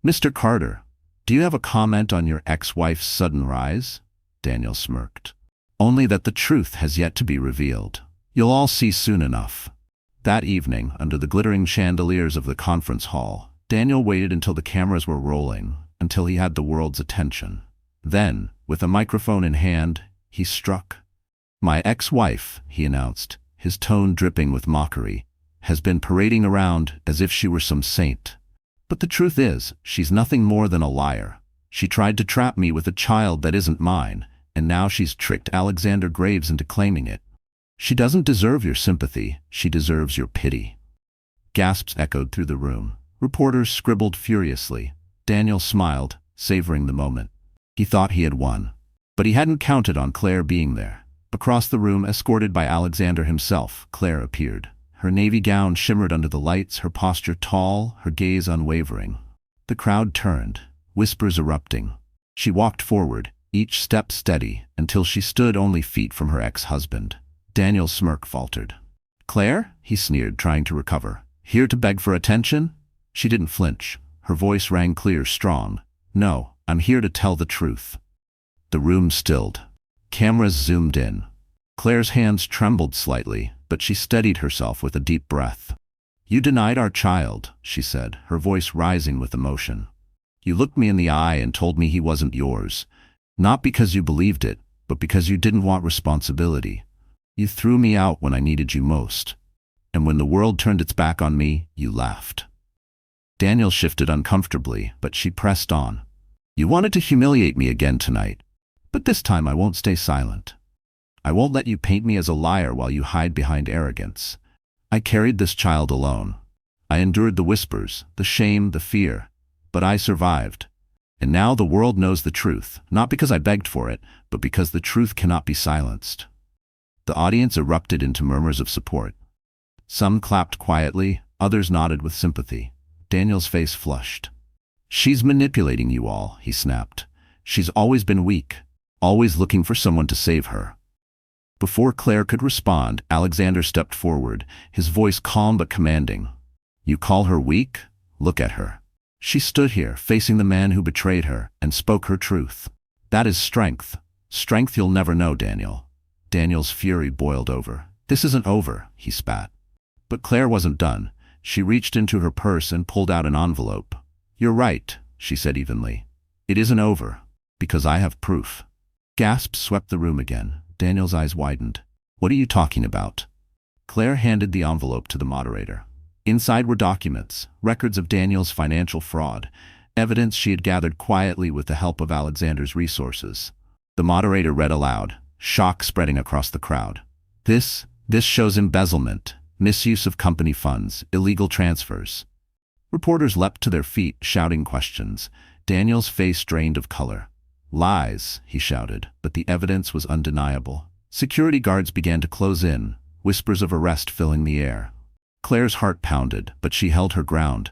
"Mr. Carter, do you have a comment on your ex-wife's sudden rise?" Daniel smirked. "Only that the truth has yet to be revealed. You'll all see soon enough." That evening, under the glittering chandeliers of the conference hall, Daniel waited until the cameras were rolling, until he had the world's attention. Then, with a microphone in hand, he struck. "My ex-wife," he announced, his tone dripping with mockery, "has been parading around as if she were some saint. But the truth is, she's nothing more than a liar. She tried to trap me with a child that isn't mine, and now she's tricked Alexander Graves into claiming it. She doesn't deserve your sympathy, she deserves your pity." Gasps echoed through the room. Reporters scribbled furiously. Daniel smiled, savoring the moment. He thought he had won. But he hadn't counted on Claire being there. Across the room, escorted by Alexander himself, Claire appeared. Her navy gown shimmered under the lights, her posture tall, her gaze unwavering. The crowd turned, whispers erupting. She walked forward, each step steady, until she stood only feet from her ex-husband. Daniel's smirk faltered. "Claire?" he sneered, trying to recover. "Here to beg for attention?" She didn't flinch. Her voice rang clear, strong. "No, I'm here to tell the truth." The room stilled. Cameras zoomed in. Claire's hands trembled slightly, but she steadied herself with a deep breath. "You denied our child," she said, her voice rising with emotion. "You looked me in the eye and told me he wasn't yours. Not because you believed it, but because you didn't want responsibility. You threw me out when I needed you most. And when the world turned its back on me, you laughed." Daniel shifted uncomfortably, but she pressed on. "You wanted to humiliate me again tonight. But this time I won't stay silent. I won't let you paint me as a liar while you hide behind arrogance. I carried this child alone. I endured the whispers, the shame, the fear. But I survived. And now the world knows the truth, not because I begged for it, but because the truth cannot be silenced." The audience erupted into murmurs of support. Some clapped quietly, others nodded with sympathy. Daniel's face flushed. "She's manipulating you all," he snapped. "She's always been weak, always looking for someone to save her." Before Claire could respond, Alexander stepped forward, his voice calm but commanding. "You call her weak? Look at her. She stood here, facing the man who betrayed her, and spoke her truth. That is strength. Strength you'll never know, Daniel." Daniel's fury boiled over. "This isn't over," he spat. But Claire wasn't done. She reached into her purse and pulled out an envelope. "You're right," she said evenly. "It isn't over, because I have proof." Gasps swept the room again. Daniel's eyes widened. "What are you talking about?" Claire handed the envelope to the moderator. Inside were documents, records of Daniel's financial fraud, evidence she had gathered quietly with the help of Alexander's resources. The moderator read aloud, shock spreading across the crowd. This shows embezzlement, misuse of company funds, illegal transfers." Reporters leapt to their feet, shouting questions. Daniel's face drained of color. "Lies," he shouted, but the evidence was undeniable. Security guards began to close in, whispers of arrest filling the air. Claire's heart pounded, but she held her ground.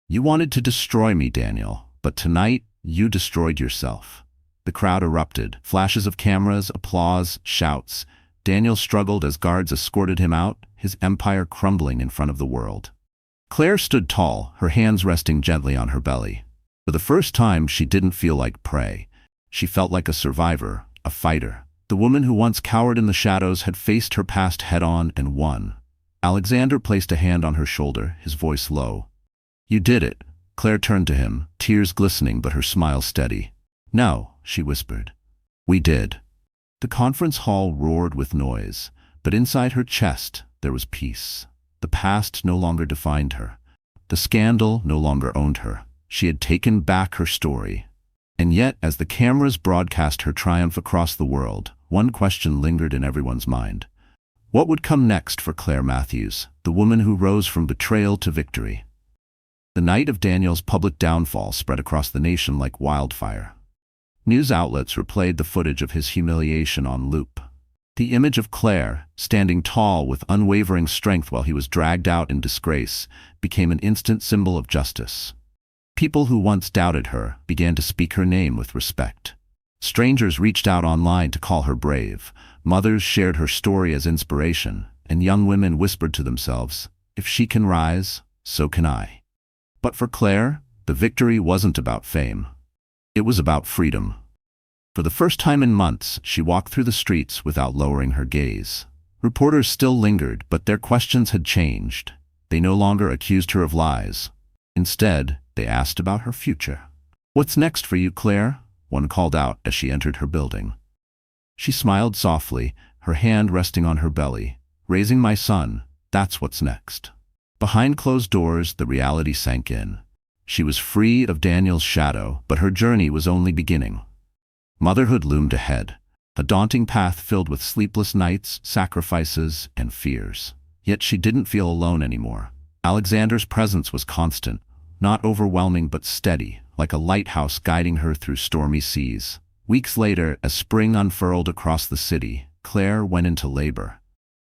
"You wanted to destroy me, Daniel, but tonight you destroyed yourself." The crowd erupted, flashes of cameras, applause, shouts. Daniel struggled as guards escorted him out, his empire crumbling in front of the world. Claire stood tall, her hands resting gently on her belly. For the first time, she didn't feel like prey. She felt like a survivor, a fighter. The woman who once cowered in the shadows had faced her past head-on and won. Alexander placed a hand on her shoulder, his voice low. "You did it." Claire turned to him, tears glistening but her smile steady. "No," she whispered. "We did." The conference hall roared with noise, but inside her chest there was peace. The past no longer defined her. The scandal no longer owned her. She had taken back her story. And yet, as the cameras broadcast her triumph across the world, one question lingered in everyone's mind. What would come next for Claire Matthews, the woman who rose from betrayal to victory? The night of Daniel's public downfall spread across the nation like wildfire. News outlets replayed the footage of his humiliation on loop. The image of Claire, standing tall with unwavering strength while he was dragged out in disgrace, became an instant symbol of justice. People who once doubted her began to speak her name with respect. Strangers reached out online to call her brave, mothers shared her story as inspiration, and young women whispered to themselves, "If she can rise, so can I." But for Claire, the victory wasn't about fame. It was about freedom. For the first time in months, she walked through the streets without lowering her gaze. Reporters still lingered, but their questions had changed. They no longer accused her of lies. Instead, they asked about her future. "What's next for you, Claire?" one called out as she entered her building. She smiled softly, her hand resting on her belly. "Raising my son, that's what's next." Behind closed doors, the reality sank in. She was free of Daniel's shadow, but her journey was only beginning. Motherhood loomed ahead, a daunting path filled with sleepless nights, sacrifices, and fears. Yet she didn't feel alone anymore. Alexander's presence was constant, not overwhelming but steady, like a lighthouse guiding her through stormy seas. Weeks later, as spring unfurled across the city, Claire went into labor.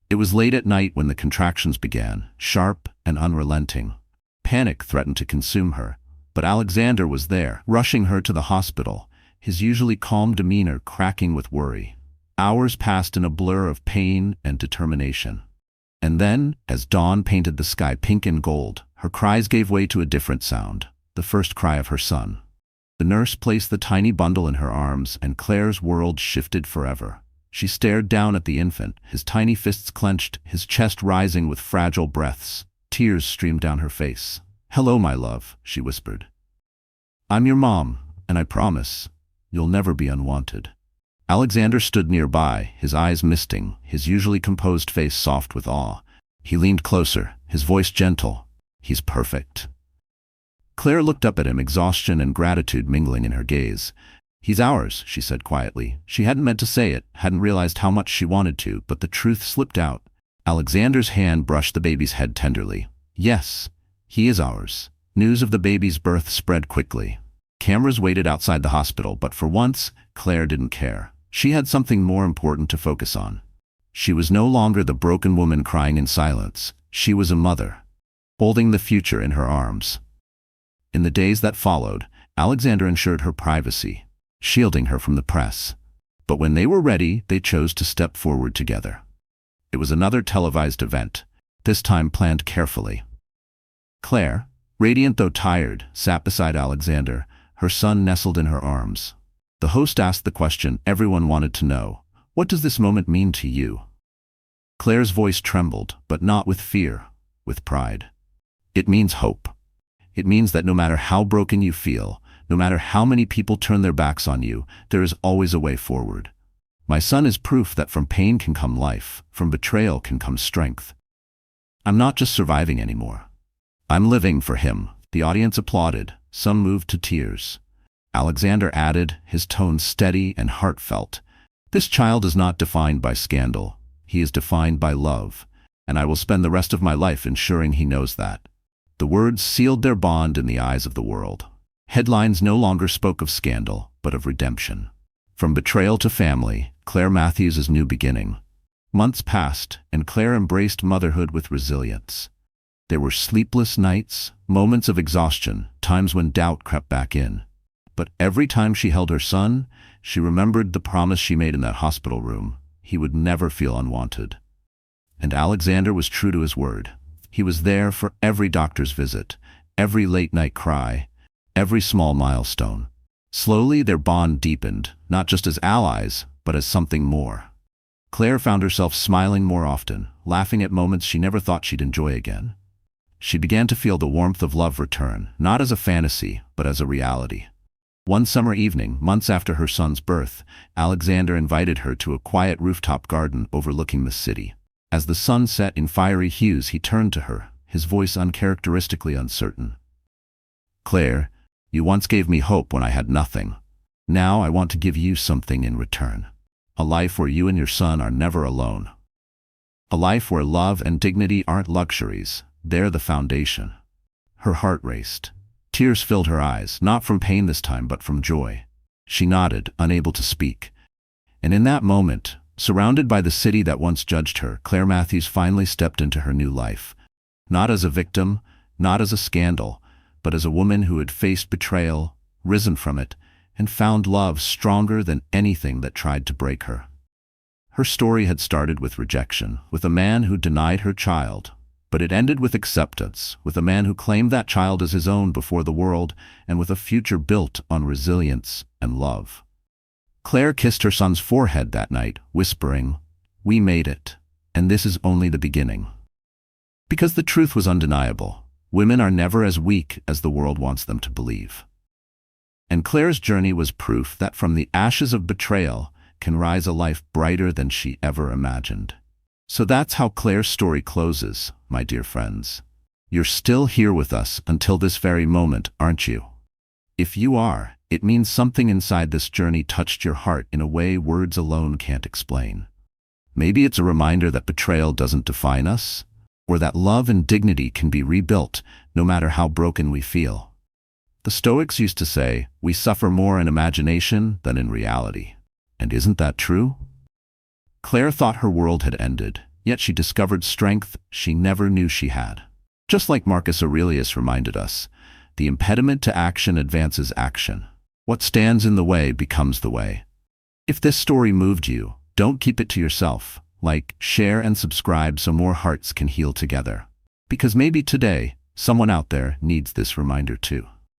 It was late at night when the contractions began, sharp and unrelenting. Panic threatened to consume her, but Alexander was there, rushing her to the hospital, his usually calm demeanor cracking with worry. Hours passed in a blur of pain and determination. And then, as dawn painted the sky pink and gold, her cries gave way to a different sound, the first cry of her son. The nurse placed the tiny bundle in her arms, and Claire's world shifted forever. She stared down at the infant, his tiny fists clenched, his chest rising with fragile breaths. Tears streamed down her face. "Hello, my love," she whispered. "I'm your mom, and I promise, you'll never be unwanted." Alexander stood nearby, his eyes misting, his usually composed face soft with awe. He leaned closer, his voice gentle. "He's perfect." Claire looked up at him, exhaustion and gratitude mingling in her gaze. "He's ours," she said quietly. She hadn't meant to say it, hadn't realized how much she wanted to, but the truth slipped out. Alexander's hand brushed the baby's head tenderly. "Yes, he is ours." News of the baby's birth spread quickly. Cameras waited outside the hospital, but for once, Claire didn't care. She had something more important to focus on. She was no longer the broken woman crying in silence. She was a mother, holding the future in her arms. In the days that followed, Alexander ensured her privacy, shielding her from the press. But when they were ready, they chose to step forward together. It was another televised event, this time planned carefully. Claire, radiant though tired, sat beside Alexander, her son nestled in her arms. The host asked the question everyone wanted to know. "What does this moment mean to you?" Claire's voice trembled, but not with fear, with pride. "It means hope. It means that no matter how broken you feel, no matter how many people turn their backs on you, there is always a way forward. My son is proof that from pain can come life, from betrayal can come strength. I'm not just surviving anymore. I'm living for him." The audience applauded, some moved to tears. Alexander added, his tone steady and heartfelt, "This child is not defined by scandal. He is defined by love, and I will spend the rest of my life ensuring he knows that." The words sealed their bond in the eyes of the world. Headlines no longer spoke of scandal, but of redemption. From betrayal to family, Claire Matthews' new beginning. Months passed, and Claire embraced motherhood with resilience. There were sleepless nights, moments of exhaustion, times when doubt crept back in. But every time she held her son, she remembered the promise she made in that hospital room. He would never feel unwanted. And Alexander was true to his word. He was there for every doctor's visit, every late-night cry, every small milestone. Slowly, their bond deepened, not just as allies, but as something more. Claire found herself smiling more often, laughing at moments she never thought she'd enjoy again. She began to feel the warmth of love return, not as a fantasy, but as a reality. One summer evening, months after her son's birth, Alexander invited her to a quiet rooftop garden overlooking the city. As the sun set in fiery hues, he turned to her, his voice uncharacteristically uncertain. "Claire, you once gave me hope when I had nothing. Now I want to give you something in return. A life where you and your son are never alone. A life where love and dignity aren't luxuries, they're the foundation." Her heart raced. Tears filled her eyes, not from pain this time, but from joy. She nodded, unable to speak. And in that moment, Surrounded by the city that once judged her, Claire Matthews finally stepped into her new life. Not as a victim, not as a scandal, but as a woman who had faced betrayal, risen from it, and found love stronger than anything that tried to break her. Her story had started with rejection, with a man who denied her child, but it ended with acceptance, with a man who claimed that child as his own before the world, and with a future built on resilience and love. Claire kissed her son's forehead that night, whispering, "We made it, and this is only the beginning." Because the truth was undeniable. Women are never as weak as the world wants them to believe. And Claire's journey was proof that from the ashes of betrayal can rise a life brighter than she ever imagined. So that's how Claire's story closes, my dear friends. You're still here with us until this very moment, aren't you? If you are, it means something inside this journey touched your heart in a way words alone can't explain. Maybe it's a reminder that betrayal doesn't define us, or that love and dignity can be rebuilt no matter how broken we feel. The Stoics used to say, "We suffer more in imagination than in reality." And isn't that true? Claire thought her world had ended, yet she discovered strength she never knew she had. Just like Marcus Aurelius reminded us, the impediment to action advances action. What stands in the way becomes the way. If this story moved you, don't keep it to yourself. Like, share, and subscribe so more hearts can heal together. Because maybe today, someone out there needs this reminder too.